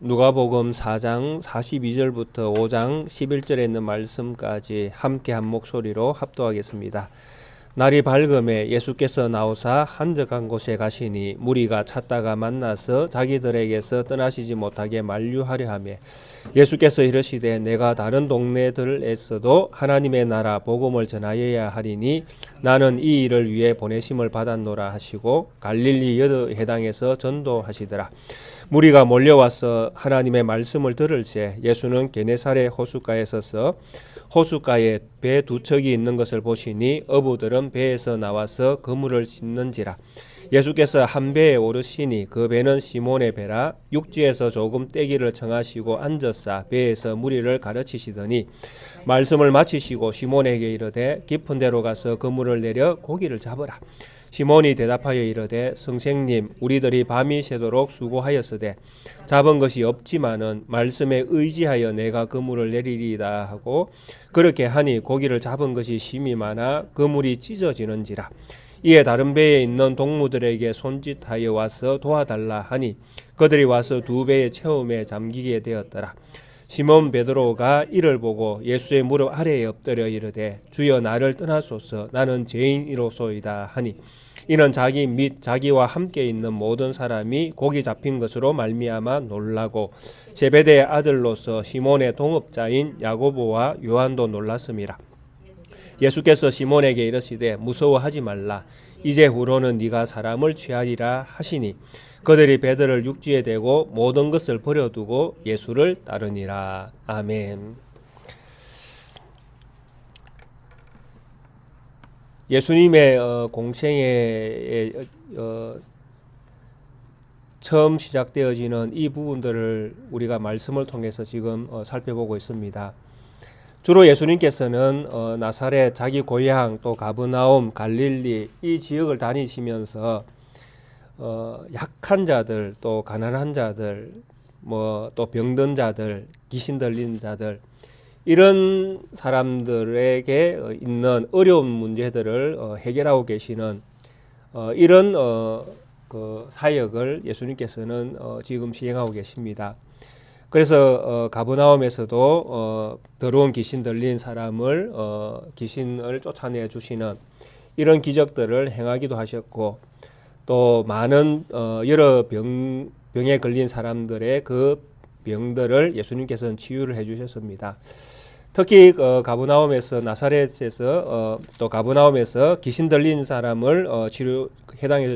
누가복음 4장 42절부터 5장 11절에 있는 말씀까지 함께 한 목소리로 합독하겠습니다. 날이 밝음에 예수께서 나오사 한적한 곳에 가시니 무리가 찾다가 만나서 자기들에게서 떠나시지 못하게 만류하려 하며 예수께서 이르시되 내가 다른 동네들에서도 하나님의 나라 복음을 전하여야 하리니 나는 이 일을 위해 보내심을 받았노라 하시고 갈릴리 여러 해당에서 전도하시더라. 무리가 몰려와서 하나님의 말씀을 들을새 예수는 게네사렛 호숫가에 서서 호숫가에 배 두 척이 있는 것을 보시니 어부들은 배에서 나와서 그물을 씻는지라. 예수께서 한 배에 오르시니 그 배는 시몬의 배라. 육지에서 조금 떼기를 청하시고 앉으사 배에서 무리를 가르치시더니 말씀을 마치시고 시몬에게 이르되 깊은 데로 가서 그물을 내려 고기를 잡으라. 시몬이 대답하여 이르되 선생님 우리들이 밤이 새도록 수고하였으되 잡은 것이 없지만은 말씀에 의지하여 내가 그물을 내리리이다 하고 그렇게 하니 고기를 잡은 것이 심히 많아 그물이 찢어지는지라. 이에 다른 배에 있는 동무들에게 손짓하여 와서 도와달라 하니 그들이 와서 두 배의 채움에 잠기게 되었더라. 시몬 베드로가 이를 보고 예수의 무릎 아래에 엎드려 이르되 주여 나를 떠나소서 나는 죄인이로소이다 하니 이는 자기 및 자기와 함께 있는 모든 사람이 고기 잡힌 것으로 말미암아 놀라고 제베데의 아들로서 시몬의 동업자인 야고보와 요한도 놀랐음이라. 예수께서 시몬에게 이르시되 무서워하지 말라. 이제 후로는 네가 사람을 취하리라 하시니 그들이 배들을 육지에 대고 모든 것을 버려두고 예수를 따르니라. 아멘. 예수님의 공생에 처음 시작되어지는 이 부분들을 우리가 말씀을 통해서 지금 살펴보고 있습니다. 주로 예수님께서는 나사렛 자기 고향 또 가버나움 갈릴리 이 지역을 다니시면서 약한 자들 또 가난한 자들 또 병든 자들 귀신 들린 자들 이런 사람들에게 있는 어려운 문제들을 해결하고 계시는 이런 그 사역을 예수님께서는 지금 시행하고 계십니다. 그래서 가버나움에서도 더러운 귀신 들린 사람을 귀신을 쫓아내 주시는 이런 기적들을 행하기도 하셨고 또 많은 여러 병에 걸린 사람들의 그 병들을 예수님께서는 치유를 해주셨습니다. 특히 가버나움에서 나사렛에서 또 가버나움에서 귀신 들린 사람을 해당해서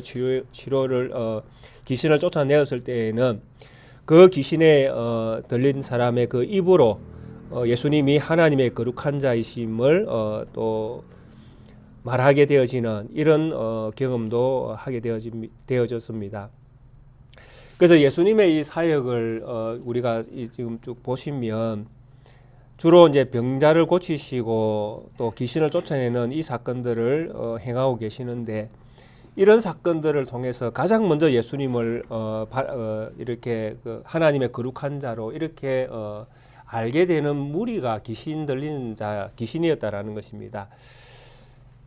치료를 귀신을 쫓아내었을 때에는 그 귀신에 들린 사람의 그 입으로 예수님이 하나님의 거룩한 자이심을 또 말하게 되어지는 이런 경험도 하게 되어졌습니다. 그래서 예수님의 이 사역을 우리가 지금 쭉 보시면 주로 이제 병자를 고치시고 또 귀신을 쫓아내는 이 사건들을 행하고 계시는데 이런 사건들을 통해서 가장 먼저 예수님을 이렇게 하나님의 거룩한 자로 이렇게 알게 되는 무리가 귀신 들린 자, 귀신이었다라는 것입니다.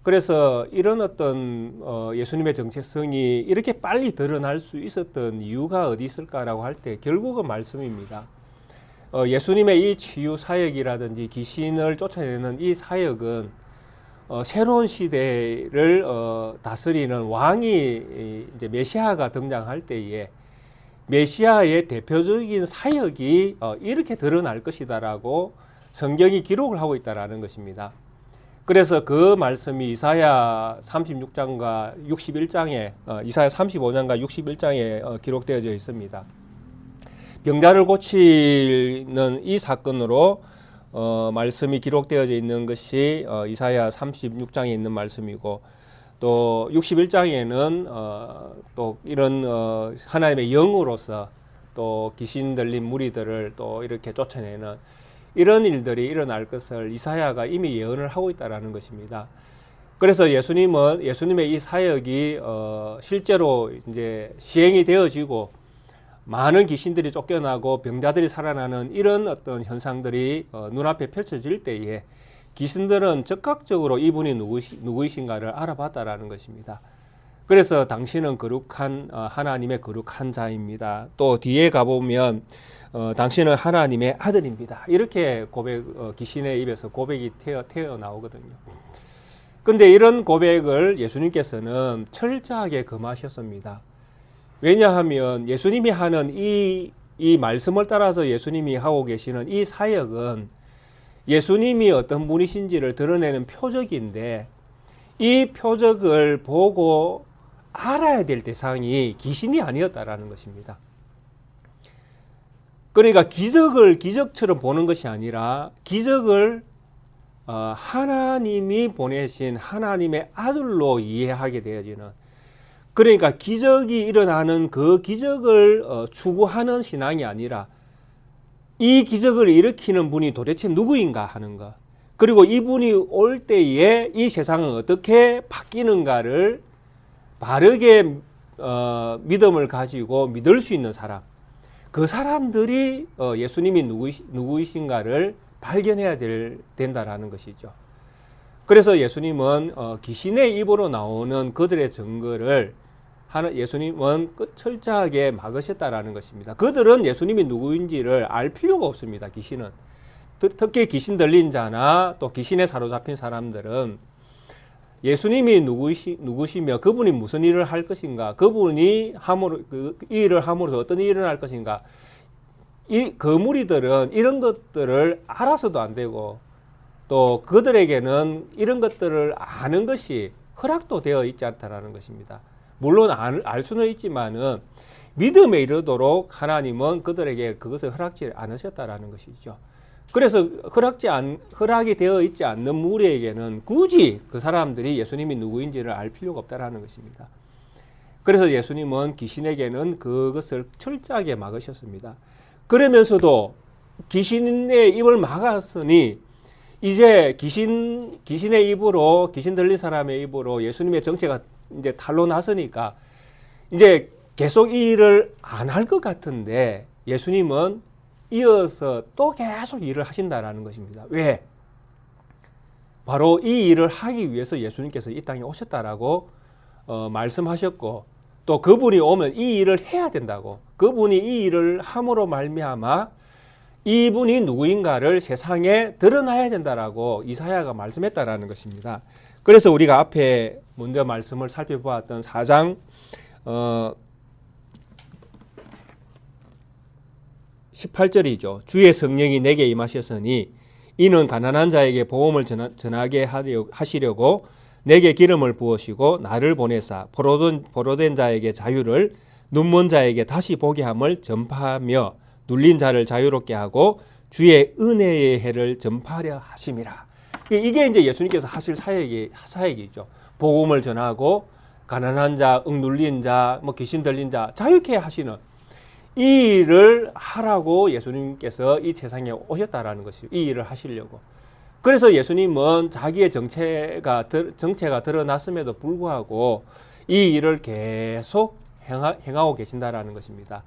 그래서 이런 어떤 예수님의 정체성이 이렇게 빨리 드러날 수 있었던 이유가 어디 있을까라고 할 때 결국은 말씀입니다. 예수님의 이 치유 사역이라든지 귀신을 쫓아내는 이 사역은 새로운 시대를 다스리는 왕이 이제 메시아가 등장할 때에 메시아의 대표적인 사역이 이렇게 드러날 것이다라고 성경이 기록을 하고 있다라는 것입니다. 그래서 그 말씀이 이사야 36장과 61장에 이사야 35장과 61장에 기록되어져 있습니다. 병자를 고치는 이 사건으로 말씀이 기록되어져 있는 것이 이사야 36장에 있는 말씀이고 또 61장에는 또 이런 하나님의 영으로서 또 귀신 들린 무리들을 또 이렇게 쫓아내는 이런 일들이 일어날 것을 이사야가 이미 예언을 하고 있다라는 것입니다. 그래서 예수님의 이 사역이 실제로 이제 시행이 되어지고 많은 귀신들이 쫓겨나고 병자들이 살아나는 이런 어떤 현상들이 눈앞에 펼쳐질 때에 귀신들은 즉각적으로 이분이 누구이신가를 알아봤다라는 것입니다. 그래서 당신은 거룩한 하나님의 거룩한 자입니다. 또 뒤에 가보면 당신은 하나님의 아들입니다. 이렇게 귀신의 입에서 고백이 태어 나오거든요. 근데 이런 고백을 예수님께서는 철저하게 금하셨습니다. 왜냐하면 예수님이 하는 이 말씀을 따라서 예수님이 하고 계시는 이 사역은 예수님이 어떤 분이신지를 드러내는 표적인데, 이 표적을 보고 알아야 될 대상이 귀신이 아니었다라는 것입니다. 그러니까 기적을 기적처럼 보는 것이 아니라 기적을 하나님이 보내신 하나님의 아들로 이해하게 되어지는, 그러니까 기적이 일어나는 그 기적을 추구하는 신앙이 아니라 이 기적을 일으키는 분이 도대체 누구인가 하는 것, 그리고 이분이 올 때에 이 세상은 어떻게 바뀌는가를 바르게 믿음을 가지고 믿을 수 있는 사람, 그 사람들이 예수님이 누구이신가를 발견해야 된다라는 것이죠. 그래서 예수님은 귀신의 입으로 나오는 그들의 증거를 예수님은 철저하게 막으셨다라는 것입니다. 그들은 예수님이 누구인지를 알 필요가 없습니다. 귀신은. 특히 귀신 들린 자나 또 귀신에 사로잡힌 사람들은 예수님이 누구시며 그분이 무슨 일을 할 것인가, 그분이 이 일을 함으로써 어떤 일이 일어날 것인가, 그 무리들은 이런 것들을 알아서도 안 되고, 또 그들에게는 이런 것들을 아는 것이 허락도 되어 있지 않다라는 것입니다. 물론 알 수는 있지만은 믿음에 이르도록 하나님은 그들에게 그것을 허락지 않으셨다라는 것이죠. 그래서 허락이 되어 있지 않는 무리에게는 굳이 그 사람들이 예수님이 누구인지를 알 필요가 없다라는 것입니다. 그래서 예수님은 귀신에게는 그것을 철저하게 막으셨습니다. 그러면서도 귀신의 입을 막았으니 이제 귀신의 입으로, 귀신 들린 사람의 입으로 예수님의 정체가 이제 탄로 났으니까 이제 계속 이 일을 안 할 것 같은데 예수님은 이어서 또 계속 일을 하신다라는 것입니다. 왜? 바로 이 일을 하기 위해서 예수님께서 이 땅에 오셨다라고 말씀하셨고, 또 그분이 오면 이 일을 해야 된다고, 그분이 이 일을 함으로 말미암아 이분이 누구인가를 세상에 드러나야 된다라고 이사야가 말씀했다라는 것입니다. 그래서 우리가 앞에 먼저 말씀을 살펴보았던 4장 18절이죠. 주의 성령이 내게 임하셨으니 이는 가난한 자에게 복음을 전하게 하시려고 내게 기름을 부으시고 나를 보내사 포로된 자에게 자유를, 눈먼 자에게 다시 보게 함을 전파하며 눌린 자를 자유롭게 하고 주의 은혜의 해를 전파하려 하심이라. 이게 이제 예수님께서 하실 사역이죠. 복음을 전하고 가난한 자, 눌린 자, 귀신 들린 자 자유케 하시는 이 일을 하라고 예수님께서 이 세상에 오셨다라는 것이요. 이 일을 하시려고. 그래서 예수님은 자기의 정체가 드러났음에도 불구하고 이 일을 계속 행하고 계신다라는 것입니다.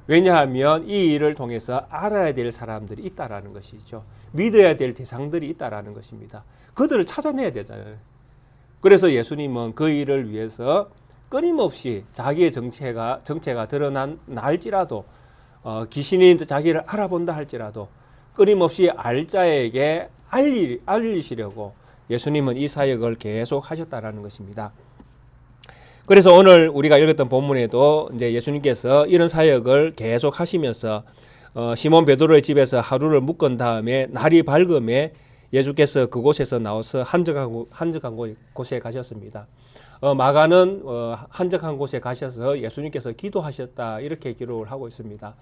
왜냐하면 이 일을 통해서 알아야 될 사람들이 있다라는 것이죠. 믿어야 될 대상들이 있다라는 것입니다. 그들을 찾아내야 되잖아요. 그래서 예수님은 그 일을 위해서 끊임없이 자기의 정체가 드러날지라도 귀신이 자기를 알아본다 할지라도 끊임없이 알자에게 알리시려고 예수님은 이 사역을 계속 하셨다라는 것입니다. 그래서 오늘 우리가 읽었던 본문에도 이제 예수님께서 이런 사역을 계속 하시면서 시몬 베드로의 집에서 하루를 묵은 다음에 날이 밝음에 예수께서 그곳에서 나와서 한적한 곳에 가셨습니다. 마가는 한적한 곳에 가셔서 예수님께서 기도하셨다 이렇게 기록을 하고 있습니다.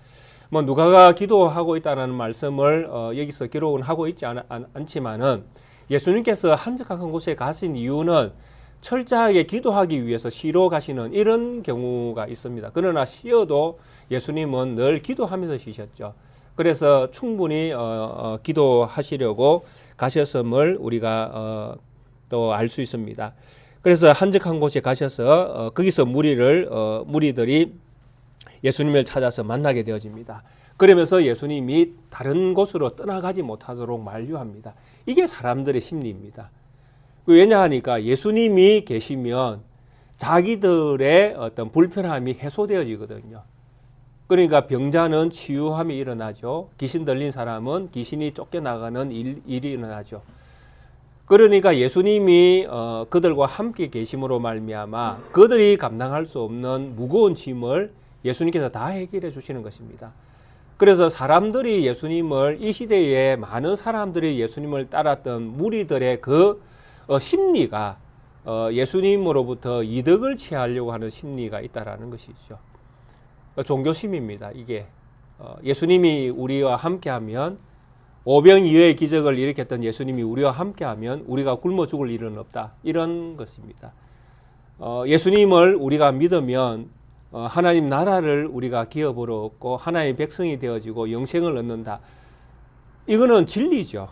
누가가 기도하고 있다는 말씀을 여기서 기록은 하고 있지 않지만은 예수님께서 한적한 곳에 가신 이유는 철저하게 기도하기 위해서 쉬러 가시는 이런 경우가 있습니다. 그러나 쉬어도 예수님은 늘 기도하면서 쉬셨죠. 그래서 충분히 기도하시려고 가셨음을 우리가 또 알 수 있습니다. 그래서 한적한 곳에 가셔서 거기서 무리들이 예수님을 찾아서 만나게 되어집니다. 그러면서 예수님이 다른 곳으로 떠나가지 못하도록 만류합니다. 이게 사람들의 심리입니다. 왜냐하니까 예수님이 계시면 자기들의 어떤 불편함이 해소되어지거든요. 그러니까 병자는 치유함이 일어나죠. 귀신 들린 사람은 귀신이 쫓겨나가는 일이 일어나죠. 그러니까 예수님이 그들과 함께 계심으로 말미암아 그들이 감당할 수 없는 무거운 짐을 예수님께서 다 해결해 주시는 것입니다. 그래서 사람들이 예수님을, 이 시대에 많은 사람들이 예수님을 따랐던 무리들의 그 심리가 예수님으로부터 이득을 취하려고 하는 심리가 있다라는 것이죠. 종교심입니다. 이게 예수님이 우리와 함께하면, 오병이어의 기적을 일으켰던 예수님이 우리와 함께하면 우리가 굶어 죽을 일은 없다, 이런 것입니다. 예수님을 우리가 믿으면 하나님 나라를 우리가 기업으로 얻고 하나님의 백성이 되어지고 영생을 얻는다. 이거는 진리죠.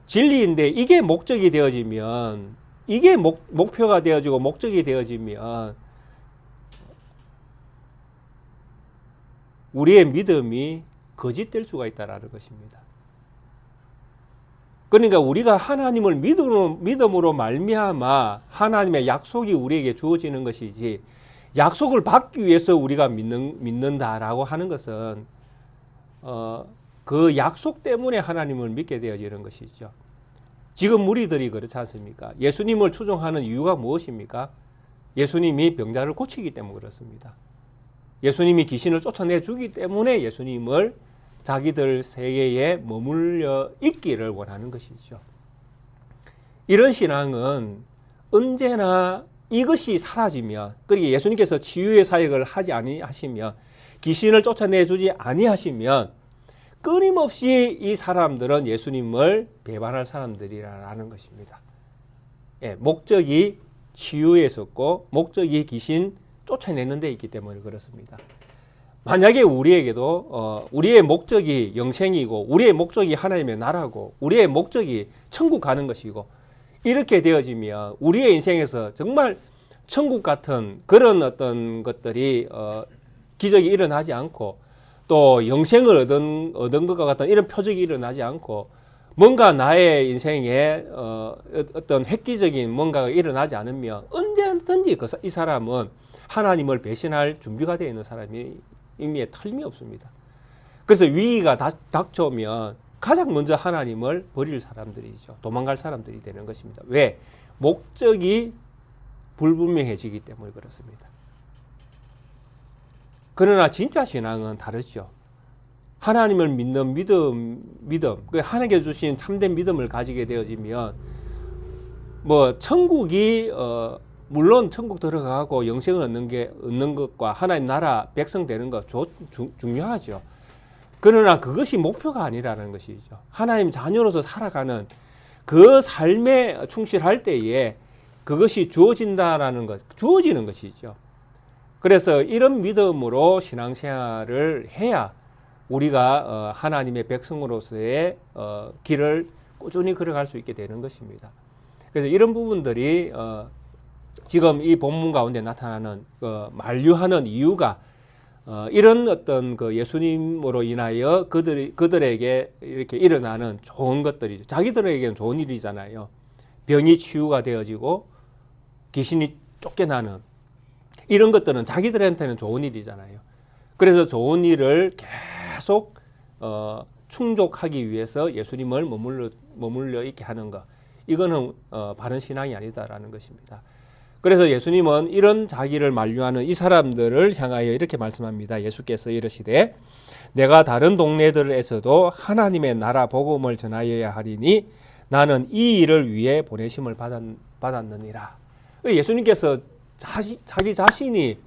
진리인데 이게 목적이 되어지면, 이게 목표가 되어지고 목적이 되어지면 우리의 믿음이 거짓될 수가 있다는 것입니다. 그러니까 우리가 하나님을 믿음으로 말미암아 하나님의 약속이 우리에게 주어지는 것이지, 약속을 받기 위해서 우리가 믿는다라고 하는 것은 그 약속 때문에 하나님을 믿게 되어지는 것이죠. 지금 무리들이 그렇지 않습니까? 예수님을 추종하는 이유가 무엇입니까? 예수님이 병자를 고치기 때문에 그렇습니다. 예수님이 귀신을 쫓아내 주기 때문에 예수님을 자기들 세계에 머물러 있기를 원하는 것이죠. 이런 신앙은 언제나 이것이 사라지면, 그리고 예수님께서 치유의 사역을 하지 아니하시면, 귀신을 쫓아내 주지 아니하시면 끊임없이 이 사람들은 예수님을 배반할 사람들이라는 것입니다. 예, 목적이 치유에 있었고 목적이 귀신 쫓아내는 데 있기 때문에 그렇습니다. 만약에 우리에게도 우리의 목적이 영생이고 우리의 목적이 하나님의 나라고 우리의 목적이 천국 가는 것이고 이렇게 되어지면 우리의 인생에서 정말 천국 같은 그런 어떤 것들이 기적이 일어나지 않고 또 영생을 얻은 것과 같은 이런 표적이 일어나지 않고 뭔가 나의 인생에 어떤 획기적인 뭔가가 일어나지 않으면 언제든지 이 사람은 하나님을 배신할 준비가 되어 있는 사람이 이미 틀림이 없습니다. 그래서 위기가 닥쳐오면 가장 먼저 하나님을 버릴 사람들이죠. 도망갈 사람들이 되는 것입니다. 왜? 목적이 불분명해지기 때문에 그렇습니다. 그러나 진짜 신앙은 다르죠. 하나님을 믿는 믿음, 하나님께 주신 참된 믿음을 가지게 되어지면 천국이 물론 천국 들어가고 영생을 얻는 것과 하나님 나라 백성 되는 것 중요하죠. 그러나 그것이 목표가 아니라는 것이죠. 하나님 자녀로서 살아가는 그 삶에 충실할 때에 그것이 주어지는 것이죠. 그래서 이런 믿음으로 신앙생활을 해야 우리가 하나님의 백성으로서의 길을 꾸준히 걸어갈 수 있게 되는 것입니다. 그래서 이런 부분들이 지금 이 본문 가운데 나타나는 만류하는 이유가 이런 어떤 예수님으로 인하여 그들에게 이렇게 일어나는 좋은 것들이죠. 자기들에게는 좋은 일이잖아요. 병이 치유가 되어지고 귀신이 쫓겨나는 이런 것들은 자기들한테는 좋은 일이잖아요. 그래서 좋은 일을 계속 충족하기 위해서 예수님을 머물러 있게 하는 것, 이거는 바른 신앙이 아니다라는 것입니다. 그래서 예수님은 이런 자기를 만류하는 이 사람들을 향하여 이렇게 말씀합니다. 예수께서 이르시되 내가 다른 동네들에서도 하나님의 나라 복음을 전하여야 하리니 나는 이 일을 위해 보내심을 받았느니라. 예수님께서 자기 자신이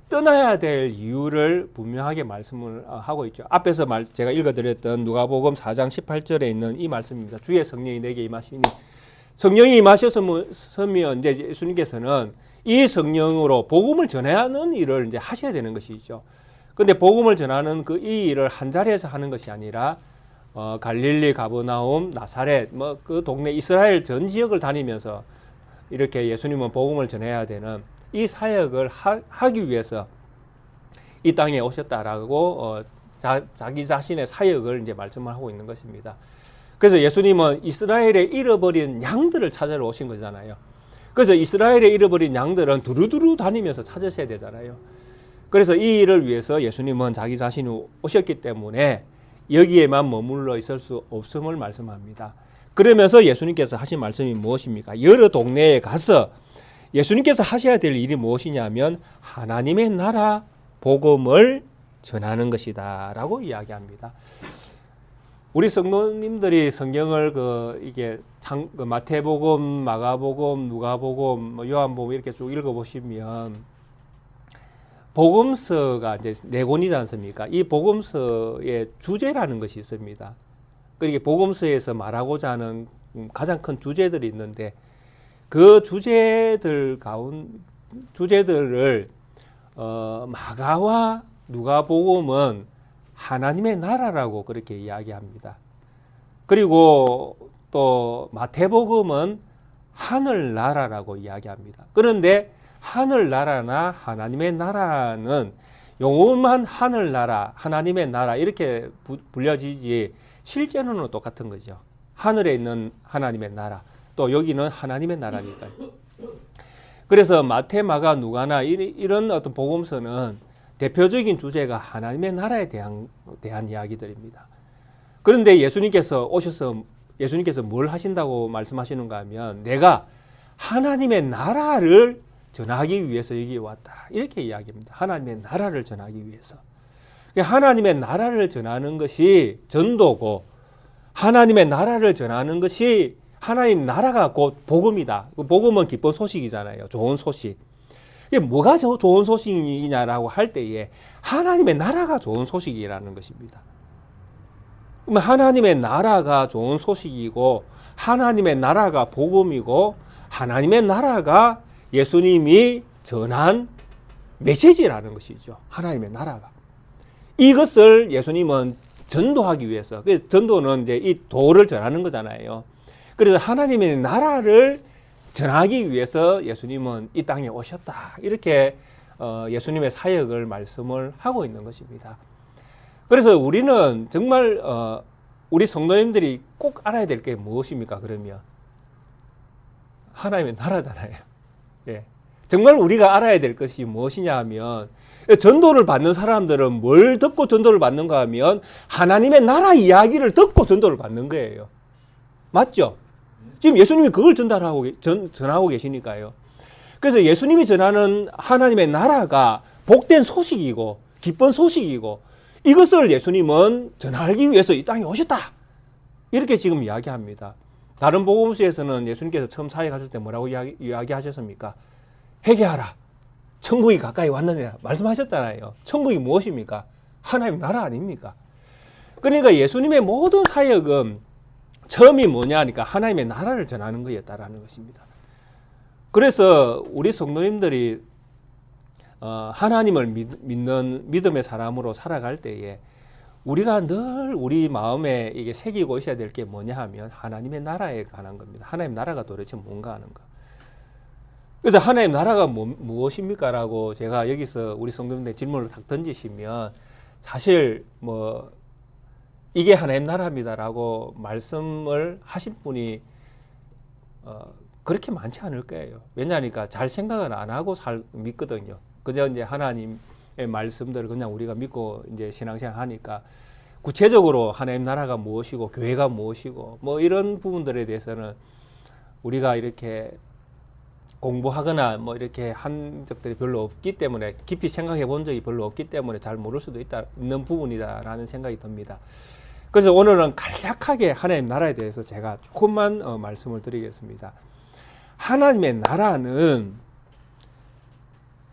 떠나야 될 이유를 분명하게 말씀을 하고 있죠. 앞에서 제가 읽어드렸던 누가복음 4장 18절에 있는 이 말씀입니다. 주의 성령이 내게 임하시니, 성령이 임하셨으면 이제 예수님께서는 이 성령으로 복음을 전하는 일을 이제 하셔야 되는 것이죠. 근데 복음을 전하는 이 일을 한 자리에서 하는 것이 아니라 갈릴리, 가버나움, 나사렛 그 동네 이스라엘 전 지역을 다니면서 이렇게 예수님은 복음을 전해야 되는 이 사역을 하기 위해서 이 땅에 오셨다라고 자기 자신의 사역을 이제 말씀을 하고 있는 것입니다. 그래서 예수님은 이스라엘에 잃어버린 양들을 찾으러 오신 거잖아요. 그래서 이스라엘에 잃어버린 양들은 두루두루 다니면서 찾으셔야 되잖아요. 그래서 이 일을 위해서 예수님은 자기 자신이 오셨기 때문에 여기에만 머물러 있을 수 없음을 말씀합니다. 그러면서 예수님께서 하신 말씀이 무엇입니까? 여러 동네에 가서 예수님께서 하셔야 될 일이 무엇이냐면 하나님의 나라 복음을 전하는 것이다 라고 이야기합니다. 우리 성도님들이 성경을 마태복음, 마가복음, 누가복음, 요한복음 이렇게 쭉 읽어보시면 복음서가 이제 네 권이지 않습니까? 이 복음서의 주제라는 것이 있습니다. 그러니까 복음서에서 말하고자 하는 가장 큰 주제들이 있는데 그 주제들을 마가와 누가복음은 하나님의 나라라고 그렇게 이야기합니다. 그리고 또 마태복음은 하늘나라라고 이야기합니다. 그런데 하늘나라나 하나님의 나라는 용어만 하늘나라, 하나님의 나라 이렇게 불려지지 실제로는 똑같은 거죠. 하늘에 있는 하나님의 나라, 또 여기는 하나님의 나라니까요. 그래서 마태, 마가, 누가나 이런 어떤 복음서는 대표적인 주제가 하나님의 나라에 대한 이야기들입니다. 그런데 예수님께서 오셔서 예수님께서 뭘 하신다고 말씀하시는가 하면 내가 하나님의 나라를 전하기 위해서 여기 왔다. 이렇게 이야기합니다. 하나님의 나라를 전하기 위해서. 하나님의 나라를 전하는 것이 전도고 하나님의 나라를 전하는 것이 하나님 나라가 곧 복음이다. 복음은 기쁜 소식이잖아요. 좋은 소식. 이게 뭐가 좋은 소식이냐라고 할 때에 하나님의 나라가 좋은 소식이라는 것입니다. 그러면 하나님의 나라가 좋은 소식이고 하나님의 나라가 복음이고 하나님의 나라가 예수님이 전한 메시지라는 것이죠. 하나님의 나라가. 이것을 예수님은 전도하기 위해서, 전도는 이제 이 도를 전하는 거잖아요. 그래서 하나님의 나라를 전하기 위해서 예수님은 이 땅에 오셨다. 이렇게 예수님의 사역을 말씀을 하고 있는 것입니다. 그래서 우리는 정말 우리 성도님들이 꼭 알아야 될 게 무엇입니까? 그러면 하나님의 나라잖아요. 예. 정말 우리가 알아야 될 것이 무엇이냐 하면 전도를 받는 사람들은 뭘 듣고 전도를 받는가 하면 하나님의 나라 이야기를 듣고 전도를 받는 거예요. 맞죠? 지금 예수님이 그걸 전하고 계시니까요. 그래서 예수님이 전하는 하나님의 나라가 복된 소식이고 기쁜 소식이고 이것을 예수님은 전하기 위해서 이 땅에 오셨다. 이렇게 지금 이야기합니다. 다른 복음서에서는 예수님께서 처음 사역하실 때 뭐라고 이야기하셨습니까? 회개하라. 천국이 가까이 왔느니라 말씀하셨잖아요. 천국이 무엇입니까? 하나님 나라 아닙니까? 그러니까 예수님의 모든 사역은 처음이 뭐냐 하니까 하나님의 나라를 전하는 것이었다라는 것입니다. 그래서 우리 성도님들이 하나님을 믿는 믿음의 사람으로 살아갈 때에 우리가 늘 우리 마음에 이게 새기고 있어야 될 게 뭐냐 하면 하나님의 나라에 관한 겁니다. 하나님 나라가 도대체 뭔가 하는 거. 그래서 하나님 나라가 무엇입니까? 라고 제가 여기서 우리 성도님들 질문을 딱 던지시면 사실 뭐 이게 하나님 나라입니다라고 말씀을 하신 분이 그렇게 많지 않을 거예요. 왜냐하니까 잘 생각은 안 하고 믿거든요. 그저 이제 하나님의 말씀들을 그냥 우리가 믿고 이제 신앙생활 하니까 구체적으로 하나님 나라가 무엇이고 교회가 무엇이고 뭐 이런 부분들에 대해서는 우리가 이렇게 공부하거나 뭐 이렇게 한 적들이 별로 없기 때문에 깊이 생각해 본 적이 별로 없기 때문에 잘 모를 수도 있는 부분이다라는 생각이 듭니다. 그래서 오늘은 간략하게 하나님 나라에 대해서 제가 조금만 말씀을 드리겠습니다. 하나님의 나라는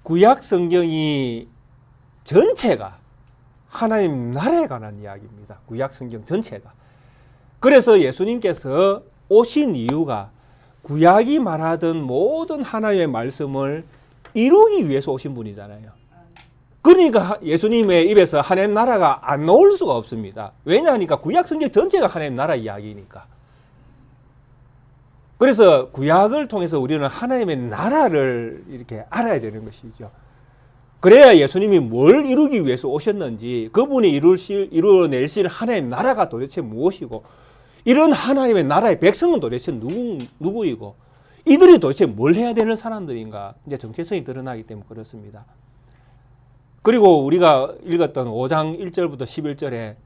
구약 성경이 전체가 하나님 나라에 관한 이야기입니다. 구약 성경 전체가. 그래서 예수님께서 오신 이유가 구약이 말하던 모든 하나님의 말씀을 이루기 위해서 오신 분이잖아요. 그러니까 예수님의 입에서 하나님 나라가 안 나올 수가 없습니다. 왜냐하니까 구약 성경 전체가 하나님 나라 이야기니까. 그래서 구약을 통해서 우리는 하나님의 나라를 이렇게 알아야 되는 것이죠. 그래야 예수님이 뭘 이루기 위해서 오셨는지, 그분이 이루어내실 하나님의 나라가 도대체 무엇이고, 이런 하나님의 나라의 백성은 도대체 누구이고, 이들이 도대체 뭘 해야 되는 사람들인가? 이제 정체성이 드러나기 때문에 그렇습니다. 그리고 우리가 읽었던 5장 1절부터 11절에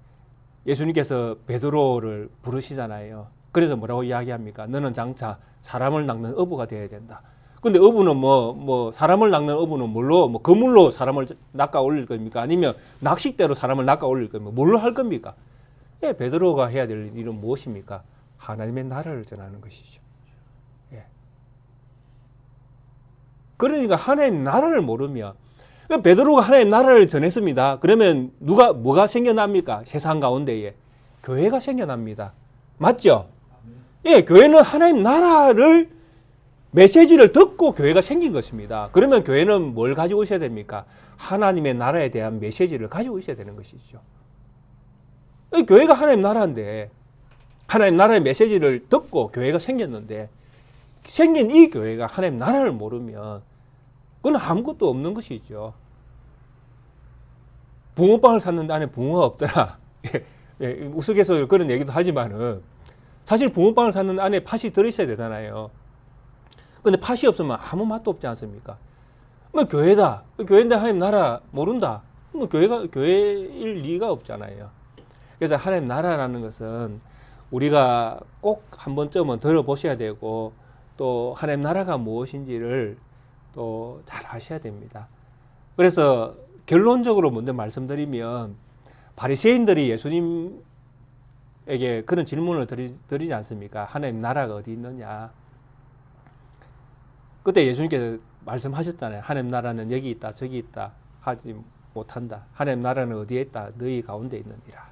예수님께서 베드로를 부르시잖아요. 그래서 뭐라고 이야기합니까? 너는 장차 사람을 낚는 어부가 되어야 된다. 근데 어부는 사람을 낚는 어부는 뭘로, 그물로 사람을 낚아 올릴 겁니까? 아니면 낚싯대로 사람을 낚아 올릴 겁니까? 뭘로 할 겁니까? 예, 베드로가 해야 될 일은 무엇입니까? 하나님의 나라를 전하는 것이죠. 예. 그러니까 하나님 나라를 모르면, 베드로가 하나님 나라를 전했습니다. 그러면 뭐가 생겨납니까? 세상 가운데에 교회가 생겨납니다. 맞죠? 예, 교회는 하나님 나라를 메시지를 듣고 교회가 생긴 것입니다. 그러면 교회는 뭘 가지고 있어야 됩니까? 하나님의 나라에 대한 메시지를 가지고 있어야 되는 것이죠. 교회가 하나님 나라인데 하나님 나라의 메시지를 듣고 교회가 생겼는데 생긴 이 교회가 하나님 나라를 모르면 그건 아무것도 없는 것이죠. 붕어빵을 샀는데 안에 붕어가 없더라. 우스갯소리로 그런 얘기도 하지만은 사실 붕어빵을 샀는데 안에 팥이 들어있어야 되잖아요. 근데 팥이 없으면 아무 맛도 없지 않습니까? 교회다. 교회인데 하나님 나라 모른다. 교회일 리가 없잖아요. 그래서 하나님 나라라는 것은 우리가 꼭 한 번쯤은 들어보셔야 되고 또 하나님 나라가 무엇인지를 또 잘 아셔야 됩니다. 그래서 결론적으로 먼저 말씀드리면 바리새인들이 예수님에게 그런 질문을 드리지 않습니까? 하나님 나라가 어디 있느냐? 그때 예수님께서 말씀하셨잖아요. 하나님 나라는 여기 있다 저기 있다 하지 못한다. 하나님 나라는 어디에 있다? 너희 가운데 있느니라.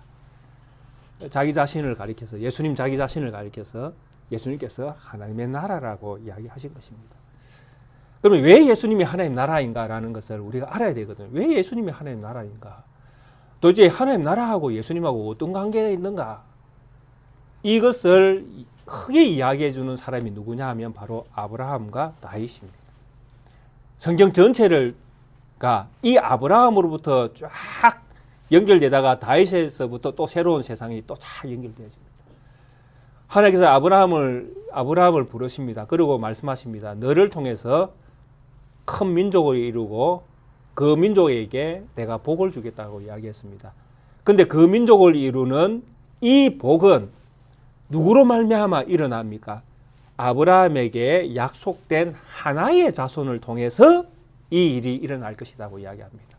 자기 자신을 가리켜서 예수님 자기 자신을 가리켜서 예수님께서 하나님의 나라라고 이야기하신 것입니다. 그러면 왜 예수님이 하나님 나라인가라는 것을 우리가 알아야 되거든요. 왜 예수님이 하나님 나라인가? 도대체 하나님 나라하고 예수님하고 어떤 관계가 있는가? 이것을 크게 이야기해 주는 사람이 누구냐 하면 바로 아브라함과 다윗입니다. 성경 전체가 이 아브라함으로부터 쫙 연결되다가 다윗에서부터 또 새로운 세상이 또 쫙 연결되어집니다. 하나님께서 아브라함을 부르십니다. 그리고 말씀하십니다. 너를 통해서 큰 민족을 이루고 그 민족에게 내가 복을 주겠다고 이야기했습니다. 근데 그 민족을 이루는 이 복은 누구로 말미암아 일어납니까? 아브라함에게 약속된 하나의 자손을 통해서 이 일이 일어날 것이라고 이야기합니다.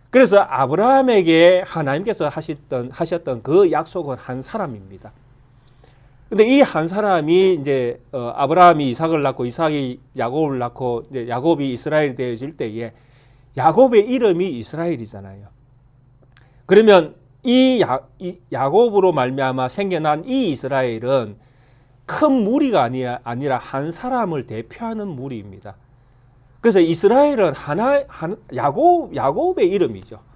그래서 아브라함에게 하나님께서 하셨던 그 약속은 한 사람입니다. 근데 이 한 사람이 이제 아브라함이 이삭을 낳고 이삭이 야곱을 낳고 이제 야곱이 이스라엘이 되어질 때에 야곱의 이름이 이스라엘이잖아요. 그러면 이 야곱으로 말미암아 생겨난 이 이스라엘은 큰 무리가 아니라 한 사람을 대표하는 무리입니다. 그래서 이스라엘은 야곱의 이름이죠.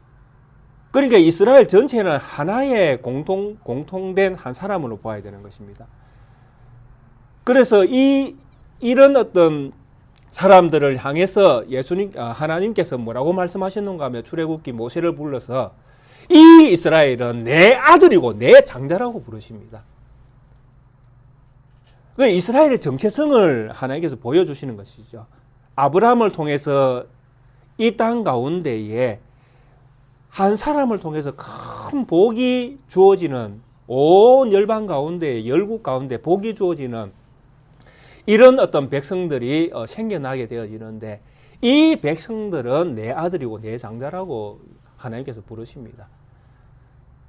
그러니까 이스라엘 전체는 하나의 공통된 한 사람으로 봐야 되는 것입니다. 그래서 이런 어떤 사람들을 향해서 하나님께서 뭐라고 말씀하셨는가 하면 출애굽기 모세를 불러서 이 이스라엘은 내 아들이고 내 장자라고 부르십니다. 이스라엘의 정체성을 하나님께서 보여주시는 것이죠. 아브라함을 통해서 이 땅 가운데에 한 사람을 통해서 큰 복이 주어지는 온 열방 가운데 열국 가운데 복이 주어지는 이런 어떤 백성들이 생겨나게 되어지는데 이 백성들은 내 아들이고 내 장자라고 하나님께서 부르십니다.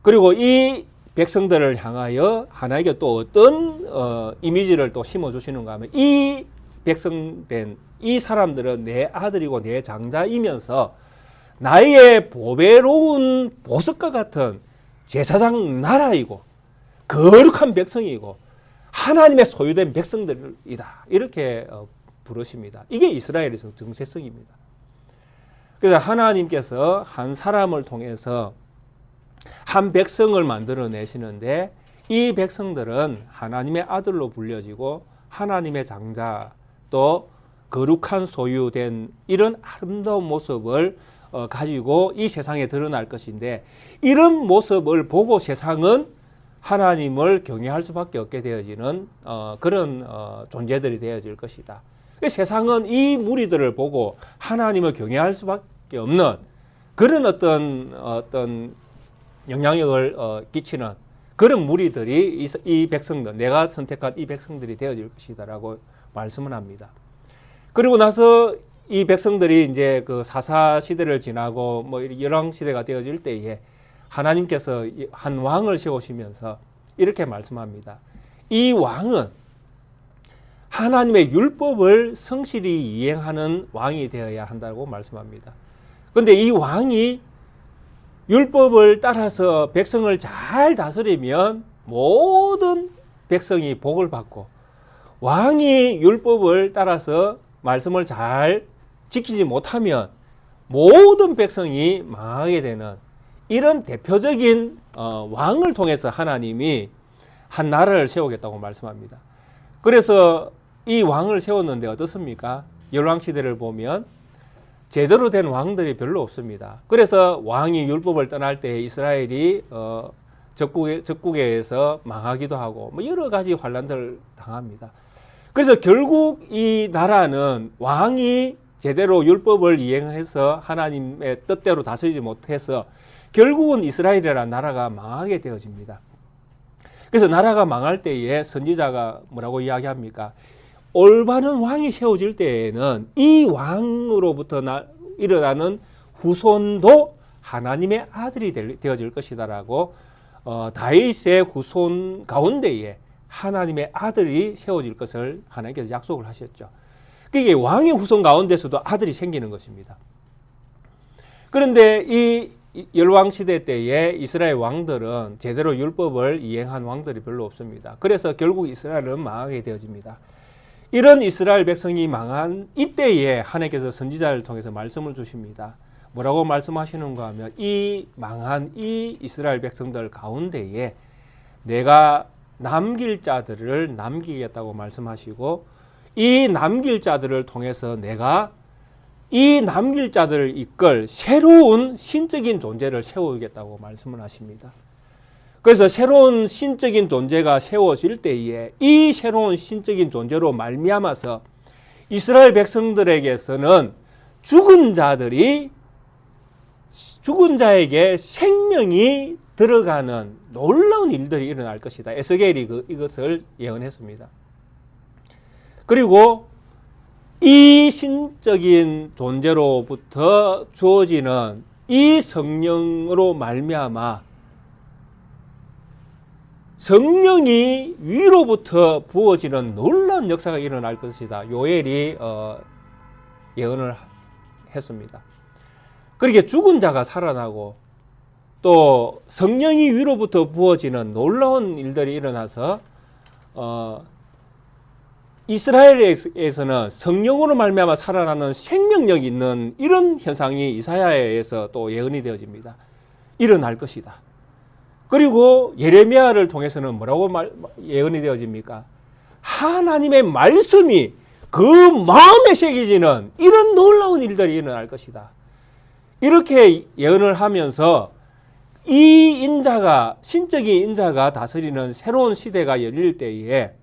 그리고 이 백성들을 향하여 하나님께 또 어떤 이미지를 또 심어주시는가 하면 이 백성된 이 사람들은 내 아들이고 내 장자이면서 나의 보배로운 보석과 같은 제사장 나라이고 거룩한 백성이고 하나님의 소유된 백성들이다. 이렇게 부르십니다. 이게 이스라엘의 정체성입니다. 그래서 하나님께서 한 사람을 통해서 한 백성을 만들어내시는데 이 백성들은 하나님의 아들로 불려지고 하나님의 장자 또 거룩한 소유된 이런 아름다운 모습을 가지고 이 세상에 드러날 것인데 이런 모습을 보고 세상은 하나님을 경외할 수밖에 없게 되어지는 그런 존재들이 되어질 것이다. 세상은 이 무리들을 보고 하나님을 경외할 수밖에 없는 그런 어떤 영향력을 끼치는 그런 무리들이 이 백성들, 내가 선택한 이 백성들이 되어질 것이다라고 말씀을 합니다. 그리고 나서 이 백성들이 이제 그 사사 시대를 지나고 뭐 열왕 시대가 되어질 때에 하나님께서 한 왕을 세우시면서 이렇게 말씀합니다. 이 왕은 하나님의 율법을 성실히 이행하는 왕이 되어야 한다고 말씀합니다. 그런데 이 왕이 율법을 따라서 백성을 잘 다스리면 모든 백성이 복을 받고, 왕이 율법을 따라서 말씀을 잘 지키지 못하면 모든 백성이 망하게 되는 이런 대표적인 왕을 통해서 하나님이 한 나라를 세우겠다고 말씀합니다. 그래서 이 왕을 세웠는데 어떻습니까? 열왕 시대를 보면 제대로 된 왕들이 별로 없습니다. 그래서 왕이 율법을 떠날 때 이스라엘이 적국에 의해서 망하기도 하고 뭐 여러 가지 환란들을 당합니다. 그래서 결국 이 나라는 왕이 제대로 율법을 이행해서 하나님의 뜻대로 다스리지 못해서 결국은 이스라엘이라는 나라가 망하게 되어집니다. 그래서 나라가 망할 때에 선지자가 뭐라고 이야기합니까? 올바른 왕이 세워질 때에는 이 왕으로부터 일어나는 후손도 하나님의 아들이 되어질 것이다라고 다윗의 후손 가운데에 하나님의 아들이 세워질 것을 하나님께서 약속을 하셨죠. 그게 왕의 후손 가운데서도 아들이 생기는 것입니다. 그런데 이 열왕 시대 때에 이스라엘 왕들은 제대로 율법을 이행한 왕들이 별로 없습니다. 그래서 결국 이스라엘은 망하게 되어집니다. 이런 이스라엘 백성이 망한 이때에 하나님께서 선지자를 통해서 말씀을 주십니다. 뭐라고 말씀하시는가 하면 이 망한 이 이스라엘 백성들 가운데에 내가 남길 자들을 남기겠다고 말씀하시고, 이 남길 자들을 통해서 내가 이 남길 자들을 이끌 새로운 신적인 존재를 세우겠다고 말씀을 하십니다. 그래서 새로운 신적인 존재가 세워질 때에 이 새로운 신적인 존재로 말미암아서 이스라엘 백성들에게서는 죽은 자에게 생명이 들어가는 놀라운 일들이 일어날 것이다. 에스겔이 이것을 예언했습니다. 그리고 이 신적인 존재로부터 주어지는 이 성령으로 말미암아 성령이 위로부터 부어지는 놀라운 역사가 일어날 것이다. 요엘이 예언을 했습니다. 그렇게 죽은 자가 살아나고 또 성령이 위로부터 부어지는 놀라운 일들이 일어나서 이스라엘에서는 성령으로 말미암아 살아나는 생명력이 있는 이런 현상이 이사야에서 또 예언이 되어집니다. 일어날 것이다. 그리고 예레미야를 통해서는 뭐라고 예언이 되어집니까? 하나님의 말씀이 그 마음에 새겨지는 이런 놀라운 일들이 일어날 것이다. 이렇게 예언을 하면서 이 인자가, 신적인 인자가 다스리는 새로운 시대가 열릴 때에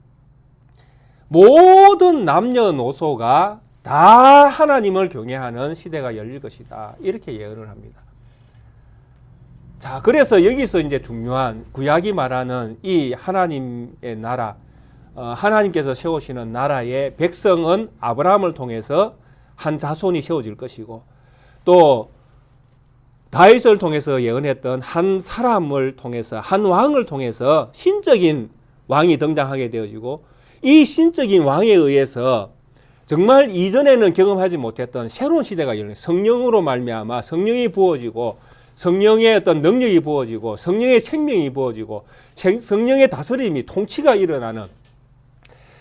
모든 남녀노소가 다 하나님을 경외하는 시대가 열릴 것이다. 이렇게 예언을 합니다. 자, 그래서 여기서 이제 중요한 구약이 말하는 이 하나님의 나라, 하나님께서 세우시는 나라의 백성은 아브라함을 통해서 한 자손이 세워질 것이고, 또 다윗을 통해서 예언했던 한 사람을 통해서, 한 왕을 통해서 신적인 왕이 등장하게 되어지고, 이 신적인 왕에 의해서 정말 이전에는 경험하지 못했던 새로운 시대가 열려요. 성령으로 말미암아 성령이 부어지고, 성령의 어떤 능력이 부어지고, 성령의 생명이 부어지고, 성령의 다스림이 통치가 일어나는,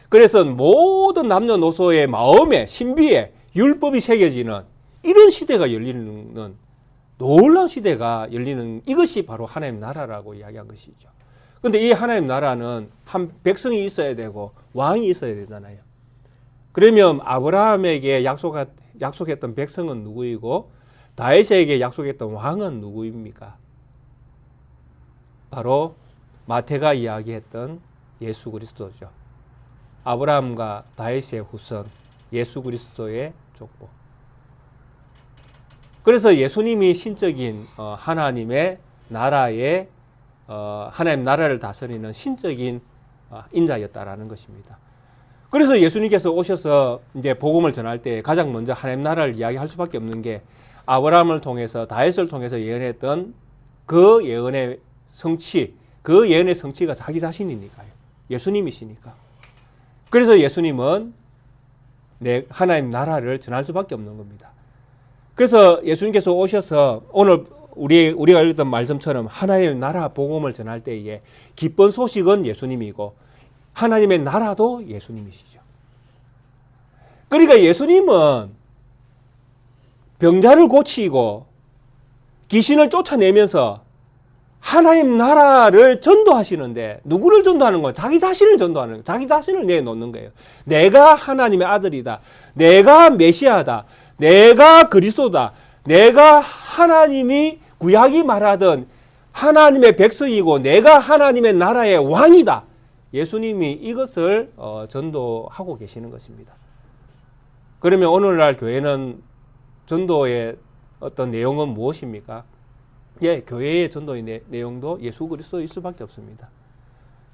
그래서 모든 남녀노소의 마음에, 신비에 율법이 새겨지는 이런 시대가 열리는 놀라운 시대가 열리는, 이것이 바로 하나님 나라라고 이야기한 것이죠. 그런데 이 하나님 나라는 한 백성이 있어야 되고 왕이 있어야 되잖아요. 그러면 아브라함에게 약속했던 백성은 누구이고 다윗에게 약속했던 왕은 누구입니까? 바로 마태가 이야기했던 예수 그리스도죠. 아브라함과 다윗의 후손 예수 그리스도의 족보. 그래서 예수님이 신적인 하나님의 나라의 하나님 나라를 다스리는 신적인 인자였다라는 것입니다. 그래서 예수님께서 오셔서 이제 복음을 전할 때 가장 먼저 하나님 나라를 이야기할 수밖에 없는 게 아브라함을 통해서 다윗을 통해서 예언했던 그 예언의 성취, 그 예언의 성취가 자기 자신이니까요. 예수님이시니까. 그래서 예수님은 하나님 나라를 전할 수밖에 없는 겁니다. 그래서 예수님께서 오셔서 오늘 우리가 읽었던 말씀처럼 하나님의 나라 복음을 전할 때에 기쁜 소식은 예수님이고 하나님의 나라도 예수님이시죠. 그러니까 예수님은 병자를 고치고 귀신을 쫓아내면서 하나님 나라를 전도하시는데 누구를 전도하는 거예요? 자기 자신을 전도하는 거예요. 자기 자신을 내놓는 거예요. 내가 하나님의 아들이다. 내가 메시아다. 내가 그리스도다. 내가 하나님이 구약이 말하던 하나님의 백성이고 내가 하나님의 나라의 왕이다. 예수님이 이것을 전도하고 계시는 것입니다. 그러면 오늘날 교회는 전도의 어떤 내용은 무엇입니까? 예, 교회의 전도의 내용도 예수 그리스도일 수밖에 없습니다.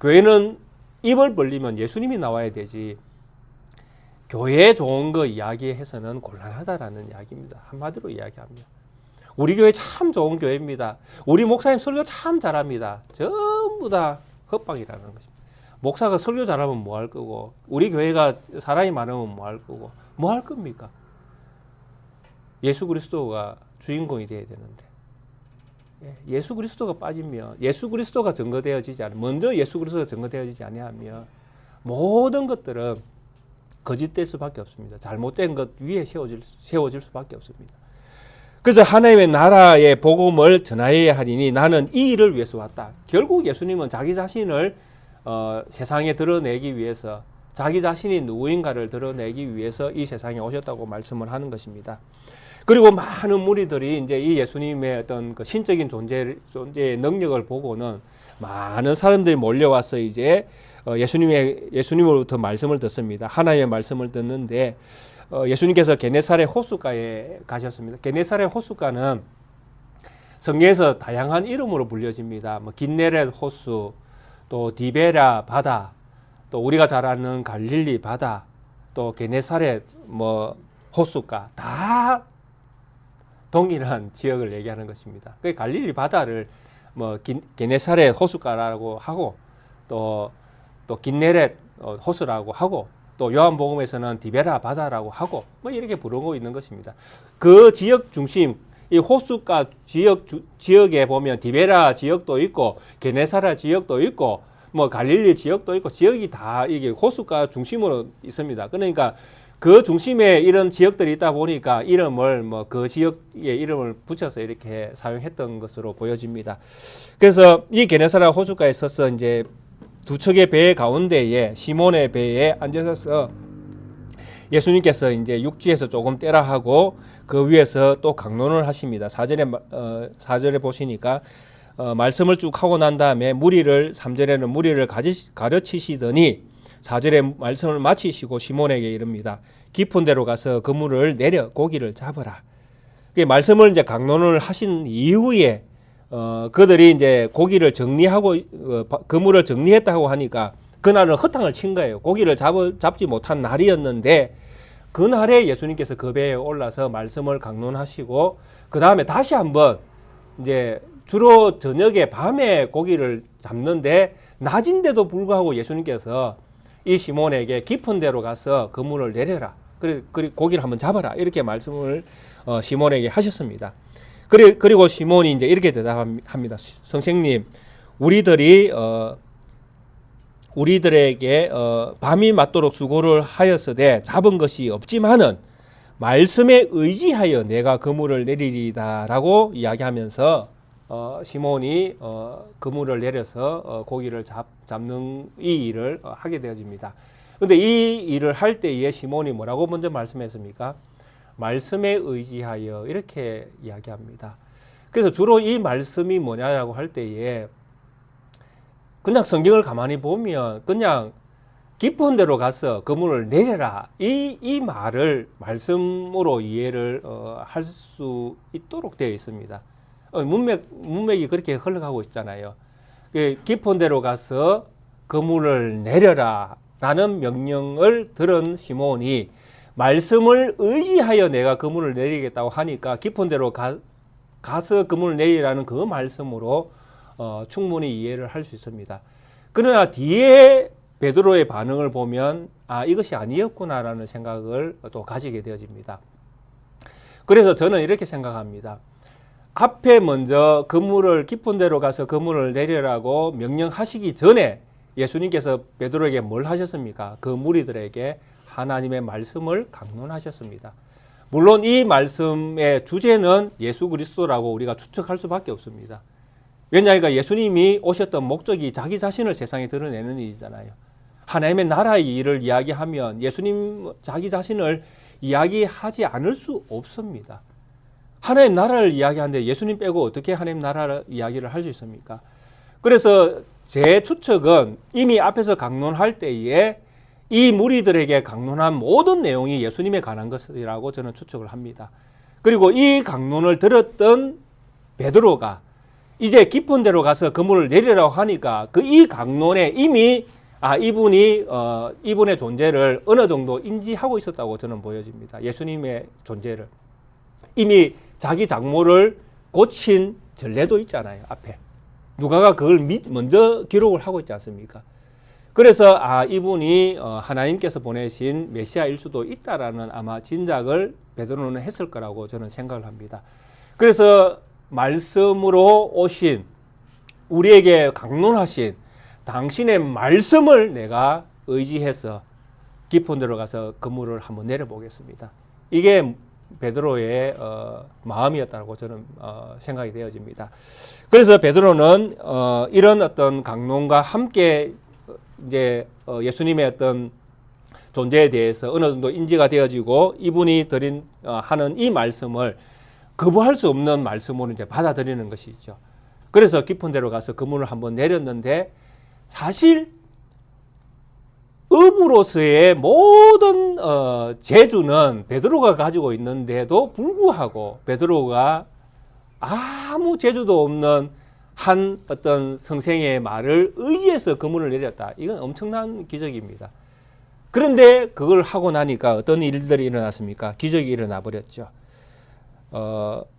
교회는 입을 벌리면 예수님이 나와야 되지 교회 좋은 거 이야기해서는 곤란하다라는 이야기입니다. 한마디로 이야기하면 우리 교회 참 좋은 교회입니다. 우리 목사님 설교 참 잘합니다. 전부 다 헛방이라는 것입니다. 목사가 설교 잘하면 뭐 할 거고 우리 교회가 사람이 많으면 뭐 할 거고 뭐 할 겁니까? 예수 그리스도가 주인공이 되어야 되는데 예수 그리스도가 빠지면 예수 그리스도가 증거되어지지 않으면 먼저 예수 그리스도가 증거되어지지 아니하면 모든 것들은 거짓될 수밖에 없습니다. 잘못된 것 위에 세워질 수밖에 없습니다. 그래서 하나님의 나라의 복음을 전하여야 하리니 나는 이 일을 위해서 왔다. 결국 예수님은 자기 자신을 세상에 드러내기 위해서 자기 자신이 누구인가를 드러내기 위해서 이 세상에 오셨다고 말씀을 하는 것입니다. 그리고 많은 무리들이 이제 이 예수님의 어떤 그 신적인 존재의 능력을 보고는 많은 사람들이 몰려와서 이제 예수님으로부터 말씀을 듣습니다. 하나님의 말씀을 듣는데 예수님께서 게네사렛 호숫가에 가셨습니다. 게네사렛 호숫가는 성경에서 다양한 이름으로 불려집니다. 뭐 긴네렛 호수, 또 디베라 바다, 또 우리가 잘 아는 갈릴리 바다, 또 게네사렛 뭐 호숫가 다 동일한 지역을 얘기하는 것입니다. 그 갈릴리 바다를 뭐 게네사렛 호숫가라고 하고 또 긴네렛 호수라고 하고 또 요한복음에서는 디베라 바다라고 하고 뭐 이렇게 부르고 있는 것입니다. 그 지역 중심 이 호숫가 지역에 보면 디베라 지역도 있고 게네사렛 지역도 있고 뭐 갈릴리 지역도 있고 지역이 다 이게 호숫가 중심으로 있습니다. 그러니까 그 중심에 이런 지역들이 있다 보니까 이름을 뭐 그 지역의 이름을 붙여서 이렇게 사용했던 것으로 보여집니다. 그래서 이 게네사렛 호숫가에 서서 이제 두 척의 배 가운데에 시몬의 배에 앉아서 예수님께서 이제 육지에서 조금 떼라 하고 그 위에서 또 강론을 하십니다. 4절에 보시니까 말씀을 쭉 하고 난 다음에 3절에는 무리를 가르치시더니 4절에 말씀을 마치시고 시몬에게 이릅니다. 깊은 데로 가서 그물을 내려 고기를 잡으라. 말씀을 이제 강론을 하신 이후에 그들이 이제 고기를 정리하고 그물을 정리했다고 하니까 그날은 허탕을 친 거예요. 고기를 잡지 못한 날이었는데 그날에 예수님께서 그 배에 올라서 말씀을 강론하시고 그 다음에 다시 한번 이제 주로 저녁에 밤에 고기를 잡는데 낮인데도 불구하고 예수님께서 이 시몬에게 깊은 데로 가서 그물을 내려라. 그리고 고기를 한번 잡아라. 이렇게 말씀을 시몬에게 하셨습니다. 그리고 시몬이 이제 이렇게 대답합니다. 선생님, 우리들에게 밤이 맞도록 수고를 하였으되 잡은 것이 없지만은 말씀에 의지하여 내가 그물을 내리리다라고 이야기하면서 시몬이 그물을 내려서 고기를 잡는 이 일을 하게 되어집니다. 그런데 이 일을 할 때에 시몬이 뭐라고 먼저 말씀했습니까? 말씀에 의지하여 이렇게 이야기합니다. 그래서 주로 이 말씀이 뭐냐라고 할 때에 그냥 성경을 가만히 보면 그냥 깊은 데로 가서 그물을 내려라. 이 말을 말씀으로 이해를 할 수 있도록 되어 있습니다. 문맥이 그렇게 흘러가고 있잖아요. 깊은 데로 가서 그물을 내려라 라는 명령을 들은 시몬이 말씀을 의지하여 내가 그물을 내리겠다고 하니까 깊은 데로 가서 그물을 내리라는 그 말씀으로 충분히 이해를 할 수 있습니다. 그러나 뒤에 베드로의 반응을 보면 이것이 아니었구나라는 생각을 또 가지게 되어집니다. 그래서 저는 이렇게 생각합니다. 앞에 먼저 그물을 깊은 데로 가서 그물을 내려라고 명령하시기 전에 예수님께서 베드로에게 뭘 하셨습니까? 그 무리들에게 하나님의 말씀을 강론하셨습니다. 물론 이 말씀의 주제는 예수 그리스도라고 우리가 추측할 수밖에 없습니다. 왜냐하면 예수님이 오셨던 목적이 자기 자신을 세상에 드러내는 일이잖아요. 하나님의 나라의 일을 이야기하면 예수님 자기 자신을 이야기하지 않을 수 없습니다. 하나님 나라를 이야기하는데 예수님 빼고 어떻게 하나님 나라를 이야기를 할 수 있습니까? 그래서 제 추측은 이미 앞에서 강론할 때에 이 무리들에게 강론한 모든 내용이 예수님에 관한 것이라고 저는 추측을 합니다. 그리고 이 강론을 들었던 베드로가 이제 깊은 데로 가서 그물을 내리라고 하니까 이 강론에 이미 이분의 존재를 어느 정도 인지하고 있었다고 저는 보여집니다. 예수님의 존재를. 이미 자기 장모를 고친 전례도 있잖아요, 앞에. 누가가 그걸 먼저 기록을 하고 있지 않습니까? 그래서 이분이 하나님께서 보내신 메시아일 수도 있다라는 아마 짐작을 베드로는 했을 거라고 저는 생각을 합니다. 그래서 말씀으로 오신 우리에게 강론하신 당신의 말씀을 내가 의지해서 깊은 데로 가서 그물을 한번 내려보겠습니다. 이게 베드로의 마음이었다고 저는 생각이 되어집니다. 그래서 베드로는 이런 어떤 강론과 함께 이제 예수님의 어떤 존재에 대해서 어느 정도 인지가 되어지고 이분이 하는 이 말씀을 거부할 수 없는 말씀으로 이제 받아들이는 것이죠. 그래서 깊은 데로 가서 그물을 한번 내렸는데 사실 업으로서의 모든 재주는 베드로가 가지고 있는데도 불구하고 베드로가 아무 재주도 없는 한 어떤 성생의 말을 의지해서 그물을 내렸다. 이건 엄청난 기적입니다. 그런데 그걸 하고 나니까 어떤 일들이 일어났습니까? 기적이 일어나 버렸죠.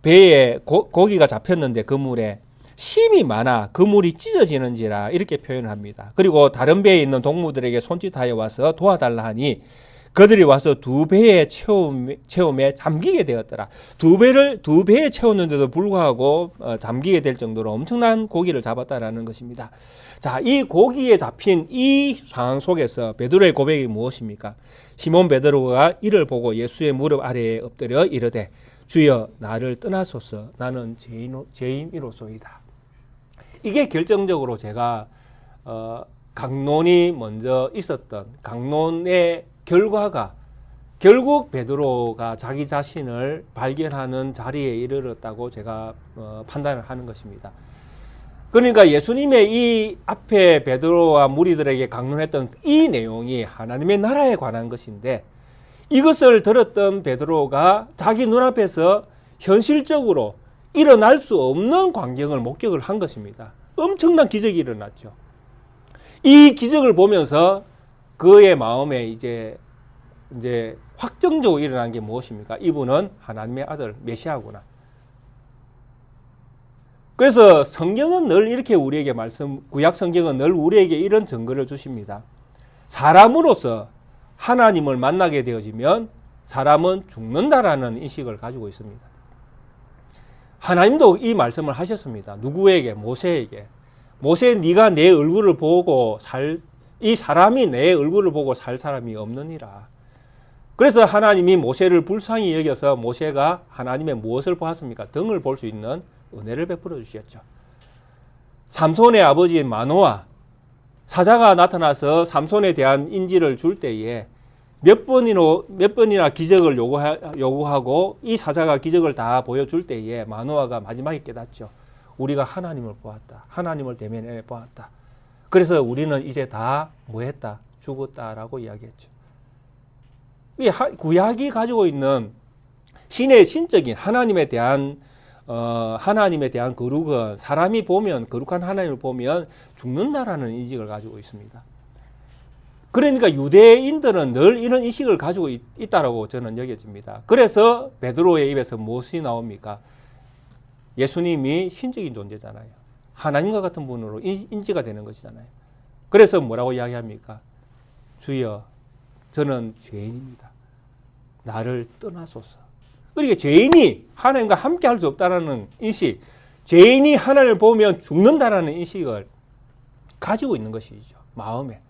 배에 고기가 잡혔는데 그물에 힘이 많아 그물이 찢어지는지라 이렇게 표현을 합니다. 그리고 다른 배에 있는 동무들에게 손짓하여 와서 도와달라 하니 그들이 와서 두 배의 체험에 잠기게 되었더라. 두 배에 채웠는데도 불구하고 잠기게 될 정도로 엄청난 고기를 잡았다라는 것입니다. 자, 이 고기에 잡힌 이 상황 속에서 베드로의 고백이 무엇입니까? 시몬 베드로가 이를 보고 예수의 무릎 아래에 엎드려 이르되 주여 나를 떠나소서 나는 죄인이로소이다. 이게 결정적으로 제가 강론이 먼저 있었던 강론의 결과가 결국 베드로가 자기 자신을 발견하는 자리에 이르렀다고 제가 판단을 하는 것입니다. 그러니까 예수님의 이 앞에 베드로와 무리들에게 강론했던 이 내용이 하나님의 나라에 관한 것인데 이것을 들었던 베드로가 자기 눈앞에서 현실적으로 일어날 수 없는 광경을 목격을 한 것입니다. 엄청난 기적이 일어났죠. 이 기적을 보면서 그의 마음에 이제 확정적으로 일어난 게 무엇입니까? 이분은 하나님의 아들 메시아구나. 그래서 성경은 늘 이렇게 우리에게 구약 성경은 늘 우리에게 이런 증거를 주십니다. 사람으로서 하나님을 만나게 되어지면 사람은 죽는다라는 인식을 가지고 있습니다. 하나님도 이 말씀을 하셨습니다. 누구에게? 모세에게. 모세, 네가 내 얼굴을 보고 이 사람이 내 얼굴을 보고 살 사람이 없느니라. 그래서 하나님이 모세를 불쌍히 여겨서 모세가 하나님의 무엇을 보았습니까? 등을 볼 수 있는 은혜를 베풀어 주셨죠. 삼손의 아버지인 마노아, 사자가 나타나서 삼손에 대한 인지를 줄 때에 몇 번이나 기적을 요구하고 이 사자가 기적을 다 보여줄 때에 마노아가 마지막에 깨닫죠. 우리가 하나님을 보았다. 하나님을 대면해 보았다. 그래서 우리는 이제 다 뭐했다? 죽었다라고 이야기했죠. 이 구약이 가지고 있는 신의 신적인 하나님에 대한 거룩은 사람이 보면 거룩한 하나님을 보면 죽는다라는 인식을 가지고 있습니다. 그러니까 유대인들은 늘 이런 인식을 가지고 있다라고 저는 여겨집니다. 그래서 베드로의 입에서 무엇이 나옵니까? 예수님이 신적인 존재잖아요. 하나님과 같은 분으로 인지가 되는 것이잖아요. 그래서 뭐라고 이야기합니까? 주여, 저는 죄인입니다. 나를 떠나소서. 그러니까 죄인이 하나님과 함께 할 수 없다라는 인식, 죄인이 하나님을 보면 죽는다라는 인식을 가지고 있는 것이죠. 마음에.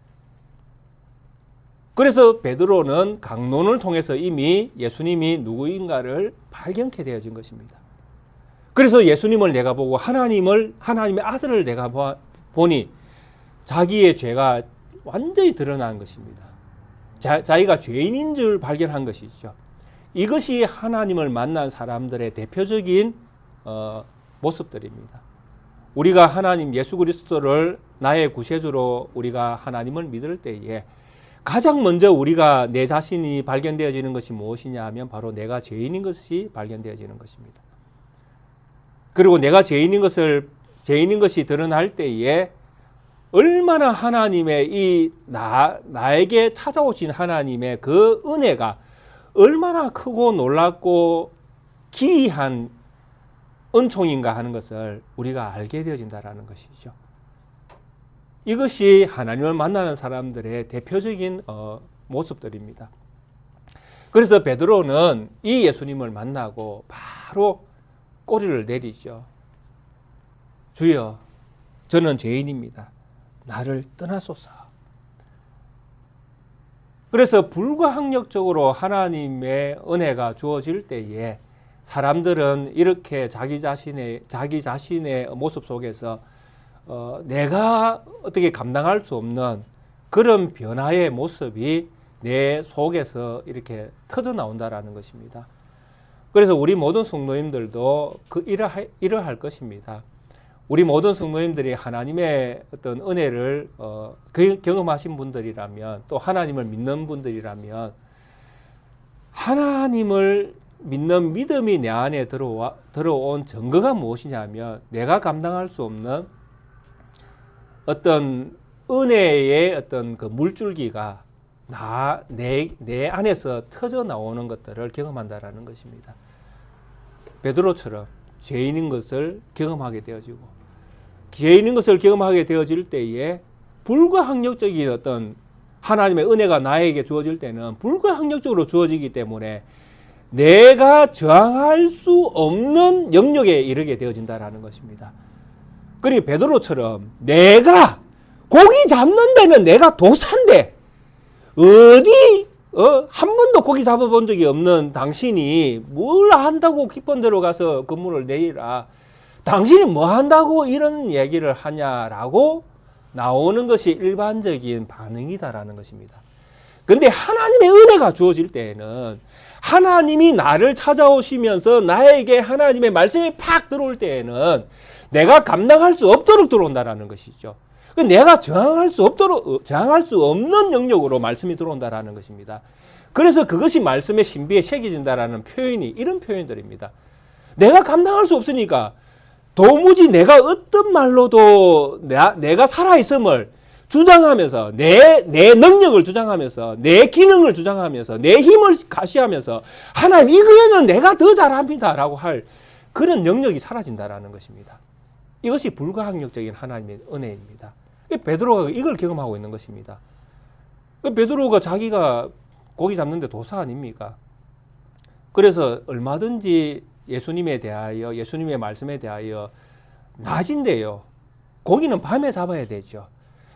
그래서 베드로는 강론을 통해서 이미 예수님이 누구인가를 발견케 되어진 것입니다. 그래서 예수님을 내가 보고 하나님의 아들을 내가 보니 자기의 죄가 완전히 드러난 것입니다. 자기가 죄인인 줄 발견한 것이죠. 이것이 하나님을 만난 사람들의 대표적인 모습들입니다. 우리가 하나님 예수 그리스도를 나의 구세주로 우리가 하나님을 믿을 때에 가장 먼저 우리가 내 자신이 발견되어지는 것이 무엇이냐 하면 바로 내가 죄인인 것이 발견되어지는 것입니다. 그리고 내가 죄인인 것이 드러날 때에 얼마나 하나님의 나에게 찾아오신 하나님의 그 은혜가 얼마나 크고 놀랍고 기이한 은총인가 하는 것을 우리가 알게 되어진다라는 것이죠. 이것이 하나님을 만나는 사람들의 대표적인 모습들입니다. 그래서 베드로는 이 예수님을 만나고 바로 꼬리를 내리죠. 주여, 저는 죄인입니다. 나를 떠나소서. 그래서 불가항력적으로 하나님의 은혜가 주어질 때에 사람들은 이렇게 자기 자신의 모습 속에서 내가 어떻게 감당할 수 없는 그런 변화의 모습이 내 속에서 이렇게 터져 나온다라는 것입니다. 그래서 우리 모든 성도님들도 이러할 것입니다. 우리 모든 성도님들이 하나님의 어떤 은혜를 경험하신 분들이라면, 또 하나님을 믿는 분들이라면, 하나님을 믿는 믿음이 내 안에 들어온 증거가 무엇이냐면, 내가 감당할 수 없는 어떤 은혜의 어떤 그 물줄기가 내 안에서 터져 나오는 것들을 경험한다라는 것입니다. 베드로처럼 죄인인 것을 경험하게 되어지고, 죄인인 것을 경험하게 되어질 때에 불가항력적인 어떤 하나님의 은혜가 나에게 주어질 때는 불가항력적으로 주어지기 때문에 내가 저항할 수 없는 영역에 이르게 되어진다라는 것입니다. 그리고 베드로처럼 내가 고기 잡는 데는 내가 도사인데 어디 한 번도 고기 잡아본 적이 없는 당신이 뭘 한다고 깊은 데로 가서 그물을 내리라, 당신이 뭐 한다고 이런 얘기를 하냐라고 나오는 것이 일반적인 반응이다라는 것입니다. 근데 하나님의 은혜가 주어질 때에는, 하나님이 나를 찾아오시면서 나에게 하나님의 말씀이 팍 들어올 때에는 내가 감당할 수 없도록 들어온다라는 것이죠. 내가 저항할 수 없는 영역으로 말씀이 들어온다라는 것입니다. 그래서 그것이 말씀의 신비에 새겨진다라는 표현이 이런 표현들입니다. 내가 감당할 수 없으니까 도무지 내가 어떤 말로도 내가 살아있음을 주장하면서, 내 능력을 주장하면서, 내 기능을 주장하면서, 내 힘을 가시하면서 하나님 이거는 내가 더 잘합니다 라고 할 그런 영역이 사라진다라는 것입니다. 이것이 불가항력적인 하나님의 은혜입니다. 베드로가 이걸 경험하고 있는 것입니다. 베드로가 자기가 고기 잡는데 도사 아닙니까? 그래서 얼마든지 예수님에 대하여, 예수님의 말씀에 대하여 낮인데요, 고기는 밤에 잡아야 되죠.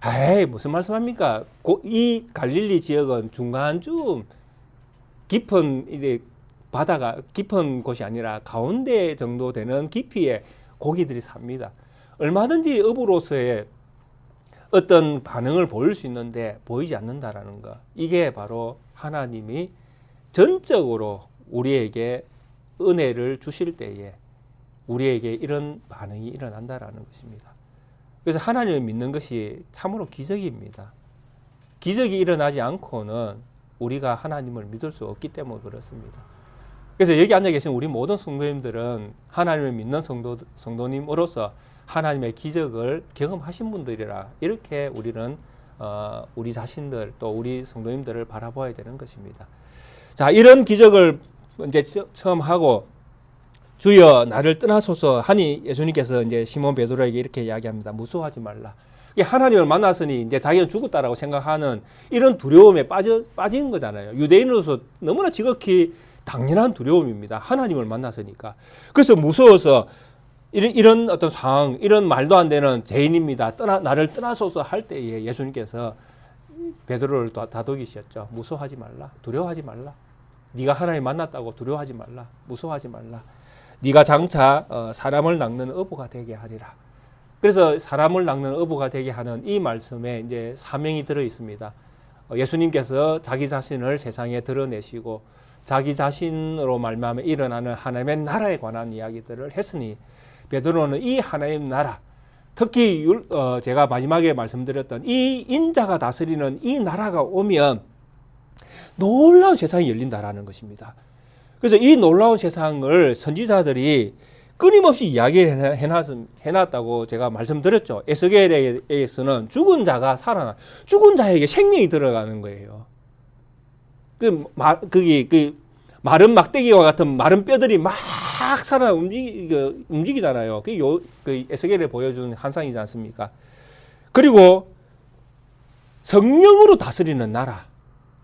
에이, 무슨 말씀합니까? 이 갈릴리 지역은 중간쯤 깊은 바다가 깊은 곳이 아니라 가운데 정도 되는 깊이에 고기들이 삽니다. 얼마든지 업으로서의 어떤 반응을 보일 수 있는데 보이지 않는다라는 것. 이게 바로 하나님이 전적으로 우리에게 은혜를 주실 때에 우리에게 이런 반응이 일어난다라는 것입니다. 그래서 하나님을 믿는 것이 참으로 기적입니다. 기적이 일어나지 않고는 우리가 하나님을 믿을 수 없기 때문에 그렇습니다. 그래서 여기 앉아 계신 우리 모든 성도님들은 하나님을 믿는 성도님으로서 하나님의 기적을 경험하신 분들이라 이렇게 우리는 우리 자신들 또 우리 성도님들을 바라봐야 되는 것입니다. 자, 이런 기적을 이제 처음 하고 주여 나를 떠나소서 하니 예수님께서 이제 시몬 베드로에게 이렇게 이야기합니다. 무서워하지 말라. 하나님을 만났으니 이제 자기는 죽었다라고 생각하는 이런 두려움에 빠진 거잖아요. 유대인으로서 너무나 지극히 당연한 두려움입니다. 하나님을 만났으니까. 그래서 무서워서 이런 어떤 상황, 이런 말도 안 되는 죄인입니다. 나를 떠나소서 할 때에 예수님께서 베드로를 다독이셨죠. 무서워하지 말라. 두려워하지 말라. 네가 하나님 만났다고 두려워하지 말라. 무서워하지 말라. 네가 장차 사람을 낚는 어부가 되게 하리라. 그래서 사람을 낚는 어부가 되게 하는 이 말씀에 이제 사명이 들어 있습니다. 예수님께서 자기 자신을 세상에 드러내시고 자기 자신으로 말미암아 일어나는 하나님의 나라에 관한 이야기들을 했으니 베드로는 이 하나님 나라, 특히 제가 마지막에 말씀드렸던 이 인자가 다스리는 이 나라가 오면 놀라운 세상이 열린다라는 것입니다. 그래서 이 놀라운 세상을 선지자들이 끊임없이 이야기를 해놨다고 제가 말씀드렸죠. 에스겔에서는 죽은 자가 살아나, 죽은 자에게 생명이 들어가는 거예요. 마른 막대기와 같은 마른 뼈들이 막 살아 움직이잖아요. 그게 에스겔에 보여준 환상이지 않습니까? 그리고 성령으로 다스리는 나라.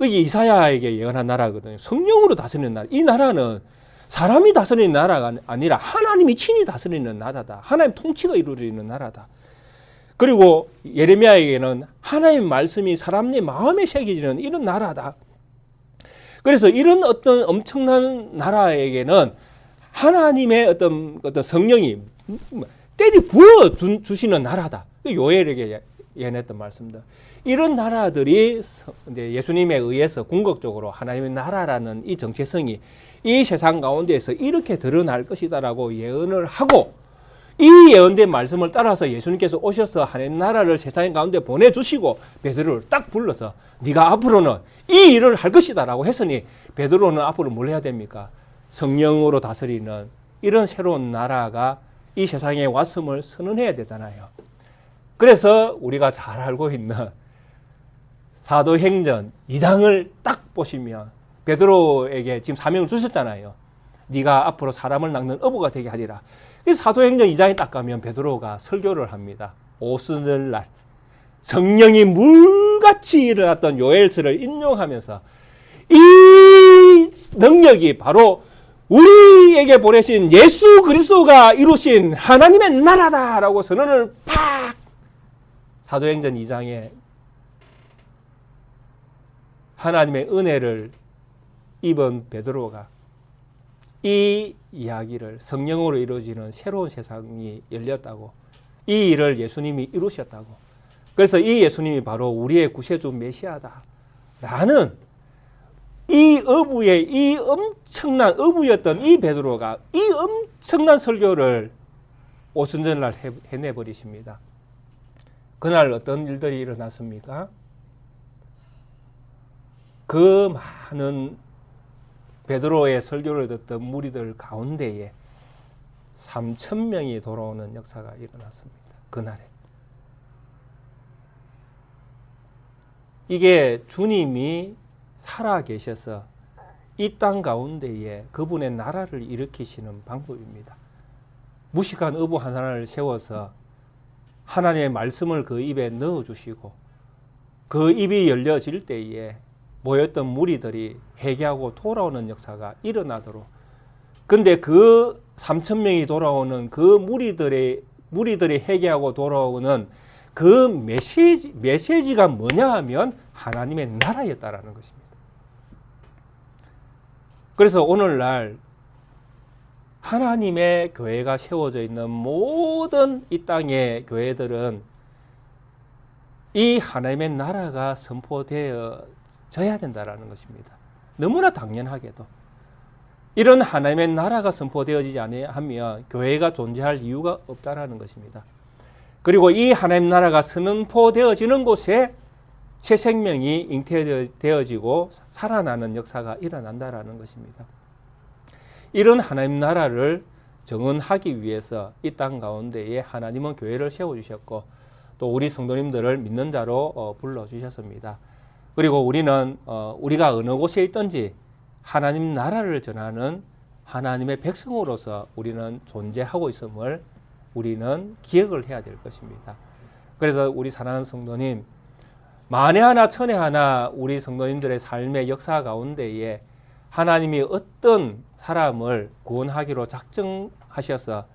이게 이사야에게 예언한 나라거든요. 성령으로 다스리는 나라. 이 나라는 사람이 다스리는 나라가 아니라 하나님이 친히 다스리는 나라다. 하나님 통치가 이루어지는 나라다. 그리고 예레미야에게는 하나님의 말씀이 사람의 마음에 새겨지는 이런 나라다. 그래서 이런 어떤 엄청난 나라에게는 하나님의 어떤 성령이 때리 부어 주시는 나라다. 요엘에게 예언했던 말씀입니다. 이런 나라들이 이제 예수님에 의해서 궁극적으로 하나님의 나라라는 이 정체성이 이 세상 가운데에서 이렇게 드러날 것이다라고 예언을 하고, 이 예언된 말씀을 따라서 예수님께서 오셔서 하나님 나라를 세상 가운데 보내주시고 베드로를 딱 불러서 네가 앞으로는 이 일을 할 것이다라고 했으니 베드로는 앞으로 뭘 해야 됩니까? 성령으로 다스리는 이런 새로운 나라가 이 세상에 왔음을 선언해야 되잖아요. 그래서 우리가 잘 알고 있는 사도행전 2장을 딱 보시면 베드로에게 지금 사명을 주셨잖아요. 네가 앞으로 사람을 낚는 어부가 되게 하리라. 이 사도행전 2장에 딱 가면 베드로가 설교를 합니다. 오순절날 성령이 물같이 일어났던 요엘서를 인용하면서 이 능력이 바로 우리에게 보내신 예수 그리스도가 이루신 하나님의 나라다라고 선언을 팍 사도행전 2장에 하나님의 은혜를 입은 베드로가 이 이야기를 성령으로 이루어지는 새로운 세상이 열렸다고, 이 일을 예수님이 이루셨다고, 그래서 이 예수님이 바로 우리의 구세주 메시아다 라는 이 어부의 이 엄청난 어부였던 이 베드로가 이 엄청난 설교를 오순절날 해내버리십니다. 그날 어떤 일들이 일어났습니까? 그 많은 베드로의 설교를 듣던 무리들 가운데에 3,000명이 돌아오는 역사가 일어났습니다. 그날에. 이게 주님이 살아 계셔서 이 땅 가운데에 그분의 나라를 일으키시는 방법입니다. 무식한 어부 하나를 세워서 하나님의 말씀을 그 입에 넣어주시고 그 입이 열려질 때에 모였던 무리들이 회개하고 돌아오는 역사가 일어나도록, 근데 그 3,000명이 돌아오는 그 무리들이 회개하고 돌아오는 그 메시지가 뭐냐 하면 하나님의 나라였다라는 것입니다. 그래서 오늘날 하나님의 교회가 세워져 있는 모든 이 땅의 교회들은 이 하나님의 나라가 선포되어져야 된다라는 것입니다. 너무나 당연하게도 이런 하나님의 나라가 선포되어지지 않으면 교회가 존재할 이유가 없다라는 것입니다. 그리고 이 하나님 나라가 선언포되어지는 곳에 새 생명이 잉태되어지고 살아나는 역사가 일어난다라는 것입니다. 이런 하나님 나라를 정언하기 위해서 이 땅 가운데에 하나님은 교회를 세워주셨고 또 우리 성도님들을 믿는 자로 불러주셨습니다. 그리고 우리는 우리가 어느 곳에 있든지 하나님 나라를 전하는 하나님의 백성으로서 우리는 존재하고 있음을 우리는 기억을 해야 될 것입니다. 그래서 우리 사랑하는 성도님, 만에 하나 천에 하나 우리 성도님들의 삶의 역사 가운데에 하나님이 어떤 사람을 구원하기로 작정하셔서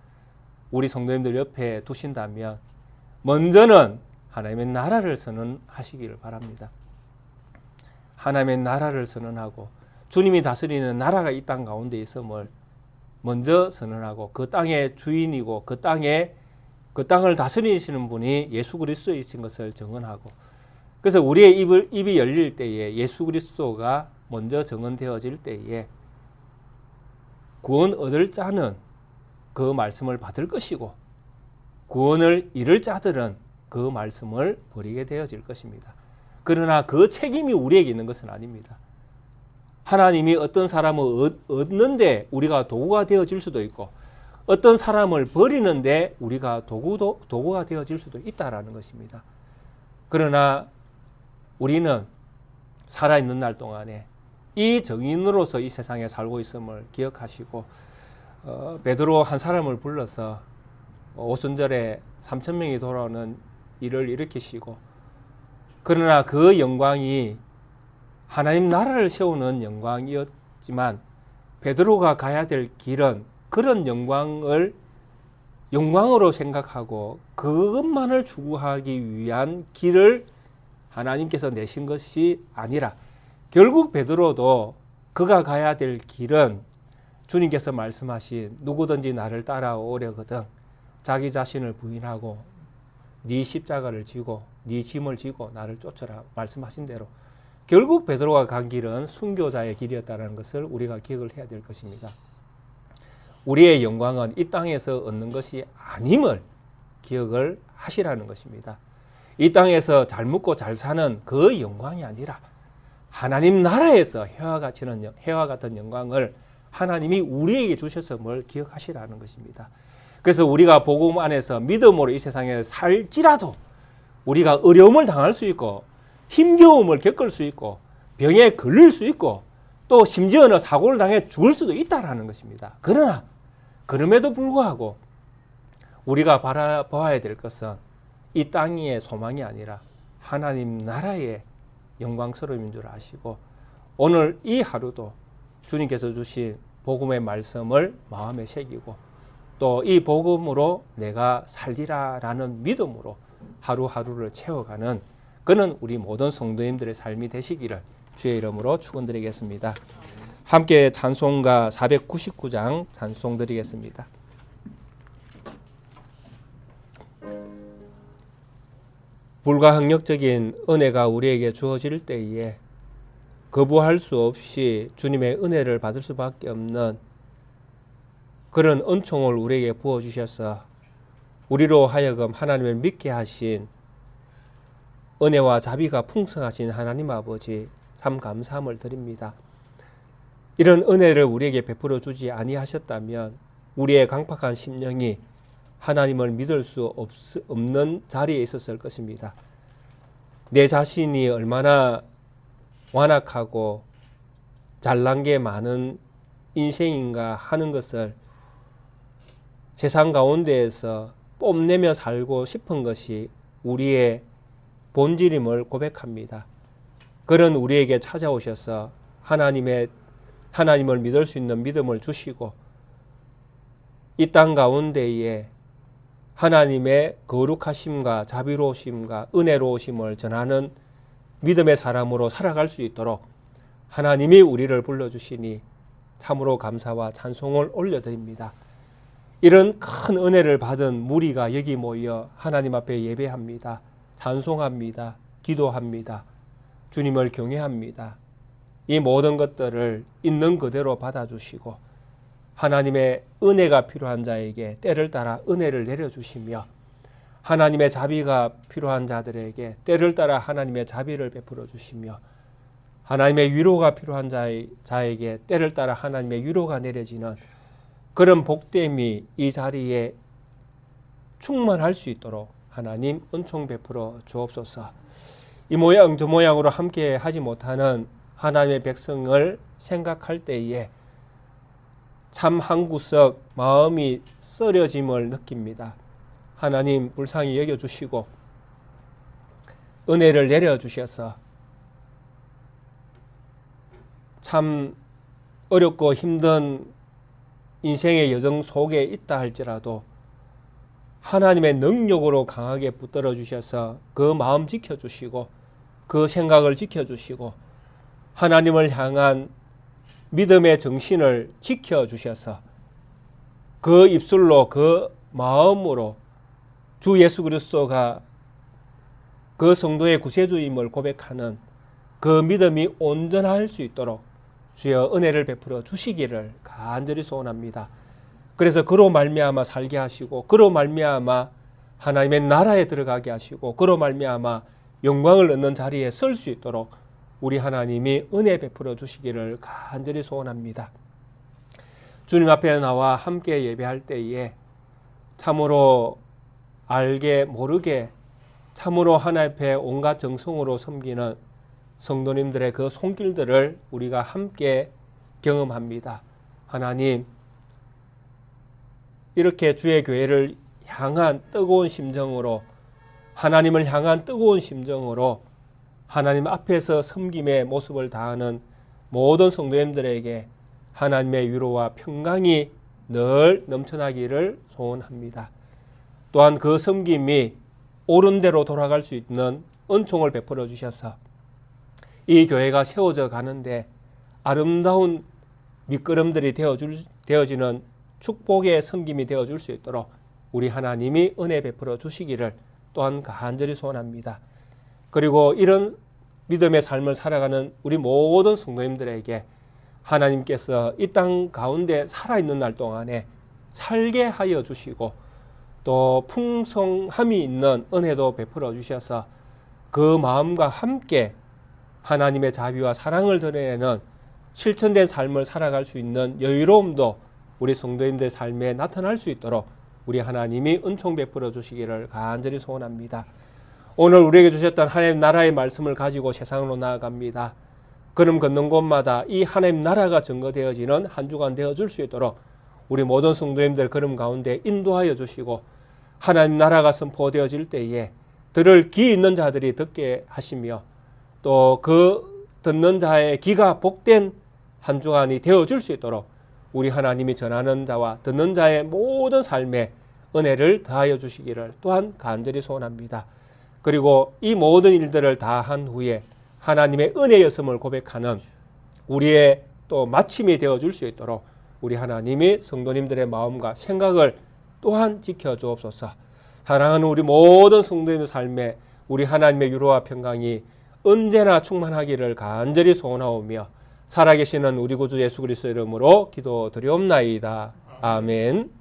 우리 성도님들 옆에 두신다면 먼저는 하나님의 나라를 선언하시기를 바랍니다. 하나님의 나라를 선언하고 주님이 다스리는 나라가 이 땅 가운데 있음을 먼저 선언하고 그 땅의 주인이고 그 땅을 다스리시는 분이 예수 그리스도이신 것을 증언하고 그래서 우리의 입이 열릴 때에 예수 그리스도가 먼저 증언되어질 때에 구원 얻을 자는 그 말씀을 받을 것이고 구원을 잃을 자들은 그 말씀을 버리게 되어질 것입니다. 그러나 그 책임이 우리에게 있는 것은 아닙니다. 하나님이 어떤 사람을 얻는데 우리가 도구가 되어질 수도 있고 어떤 사람을 버리는데 우리가 도구가 되어질 수도 있다라는 것입니다. 그러나 우리는 살아있는 날 동안에 이 정인으로서 이 세상에 살고 있음을 기억하시고 베드로 한 사람을 불러서 오순절에 3,000명이 돌아오는 일을 일으키시고 그러나 그 영광이 하나님 나라를 세우는 영광이었지만 베드로가 가야 될 길은 그런 영광으로 생각하고 그것만을 추구하기 위한 길을 하나님께서 내신 것이 아니라 결국 베드로도 그가 가야 될 길은 주님께서 말씀하신 누구든지 나를 따라오려거든 자기 자신을 부인하고 네 십자가를 지고 네 짐을 지고 나를 쫓아라 말씀하신 대로 결국 베드로가 간 길은 순교자의 길이었다는 것을 우리가 기억을 해야 될 것입니다. 우리의 영광은 이 땅에서 얻는 것이 아님을 기억을 하시라는 것입니다. 이 땅에서 잘 먹고 잘 사는 그 영광이 아니라 하나님 나라에서 해와 같은 영광을 하나님이 우리에게 주셨음을 기억하시라는 것입니다. 그래서 우리가 복음 안에서 믿음으로 이 세상에 살지라도 우리가 어려움을 당할 수 있고 힘겨움을 겪을 수 있고 병에 걸릴 수 있고 또 심지어는 사고를 당해 죽을 수도 있다는 것입니다. 그러나 그럼에도 불구하고 우리가 바라봐야 될 것은 이 땅의 소망이 아니라 하나님 나라의 영광스러움인 줄 아시고 오늘 이 하루도 주님께서 주신 복음의 말씀을 마음에 새기고 또 이 복음으로 내가 살리라라는 믿음으로 하루하루를 채워가는 그는 우리 모든 성도님들의 삶이 되시기를 주의 이름으로 축원드리겠습니다. 함께 찬송가 499장 찬송 드리겠습니다. 불가항력적인 은혜가 우리에게 주어질 때에 거부할 수 없이 주님의 은혜를 받을 수밖에 없는 그런 은총을 우리에게 부어주셔서 우리로 하여금 하나님을 믿게 하신 은혜와 자비가 풍성하신 하나님 아버지 참 감사함을 드립니다. 이런 은혜를 우리에게 베풀어 주지 아니하셨다면 우리의 강팍한 심령이 하나님을 믿을 수 없는 자리에 있었을 것입니다. 내 자신이 얼마나 완악하고 잘난 게 많은 인생인가 하는 것을 세상 가운데에서 뽐내며 살고 싶은 것이 우리의 본질임을 고백합니다. 그런 우리에게 찾아오셔서 하나님을 믿을 수 있는 믿음을 주시고 이 땅 가운데에 하나님의 거룩하심과 자비로우심과 은혜로우심을 전하는 믿음의 사람으로 살아갈 수 있도록 하나님이 우리를 불러주시니 참으로 감사와 찬송을 올려드립니다. 이런 큰 은혜를 받은 무리가 여기 모여 하나님 앞에 예배합니다. 찬송합니다. 기도합니다. 주님을 경외합니다. 이 모든 것들을 있는 그대로 받아주시고 하나님의 은혜가 필요한 자에게 때를 따라 은혜를 내려주시며 하나님의 자비가 필요한 자들에게 때를 따라 하나님의 자비를 베풀어 주시며, 하나님의 위로가 필요한 자에게 때를 따라 하나님의 위로가 내려지는 그런 복됨이 이 자리에 충만할 수 있도록 하나님 은총 베풀어 주옵소서. 이 모양 저 모양으로 함께 하지 못하는 하나님의 백성을 생각할 때에 참 한구석 마음이 쓰려짐을 느낍니다. 하나님 불쌍히 여겨주시고 은혜를 내려주셔서 참 어렵고 힘든 인생의 여정 속에 있다 할지라도 하나님의 능력으로 강하게 붙들어 주셔서 그 마음 지켜주시고 그 생각을 지켜주시고 하나님을 향한 믿음의 정신을 지켜주셔서 그 입술로 그 마음으로 주 예수 그리스도가 그 성도의 구세주임을 고백하는 그 믿음이 온전할 수 있도록 주여 은혜를 베풀어 주시기를 간절히 소원합니다. 그래서 그로 말미암아 살게 하시고 그로 말미암아 하나님의 나라에 들어가게 하시고 그로 말미암아 영광을 얻는 자리에 설 수 있도록 우리 하나님이 은혜 베풀어 주시기를 간절히 소원합니다. 주님 앞에 나와 함께 예배할 때에 참으로 알게 모르게 참으로 하나님 앞에 온갖 정성으로 섬기는 성도님들의 그 손길들을 우리가 함께 경험합니다. 하나님, 이렇게 주의 교회를 향한 뜨거운 심정으로 하나님을 향한 뜨거운 심정으로 하나님 앞에서 섬김의 모습을 다하는 모든 성도님들에게 하나님의 위로와 평강이 늘 넘쳐나기를 소원합니다. 또한 그 섬김이 옳은 대로 돌아갈 수 있는 은총을 베풀어 주셔서 이 교회가 세워져 가는데 아름다운 밑거름들이 되어지는 축복의 섬김이 되어줄 수 있도록 우리 하나님이 은혜 베풀어 주시기를 또한 간절히 소원합니다. 그리고 이런 믿음의 삶을 살아가는 우리 모든 성도님들에게 하나님께서 이 땅 가운데 살아있는 날 동안에 살게 하여 주시고 또 풍성함이 있는 은혜도 베풀어 주셔서 그 마음과 함께 하나님의 자비와 사랑을 드러내는 실천된 삶을 살아갈 수 있는 여유로움도 우리 성도님들 삶에 나타날 수 있도록 우리 하나님이 은총 베풀어 주시기를 간절히 소원합니다. 오늘 우리에게 주셨던 하나님 나라의 말씀을 가지고 세상으로 나아갑니다. 걸음 걷는 곳마다 이 하나님 나라가 증거되어지는 한 주간 되어줄 수 있도록 우리 모든 성도님들 걸음 가운데 인도하여 주시고 하나님 나라가 선포되어질 때에 들을 귀 있는 자들이 듣게 하시며 또 그 듣는 자의 귀가 복된 한 주간이 되어줄 수 있도록 우리 하나님이 전하는 자와 듣는 자의 모든 삶에 은혜를 더하여 주시기를 또한 간절히 소원합니다. 그리고 이 모든 일들을 다 한 후에 하나님의 은혜였음을 고백하는 우리의 또 마침이 되어줄 수 있도록 우리 하나님이 성도님들의 마음과 생각을 또한 지켜주옵소서. 사랑하는 우리 모든 성도님의 삶에 우리 하나님의 위로와 평강이 언제나 충만하기를 간절히 소원하오며 살아계시는 우리 구주 예수 그리스도 이름으로 기도드리옵나이다. 아멘.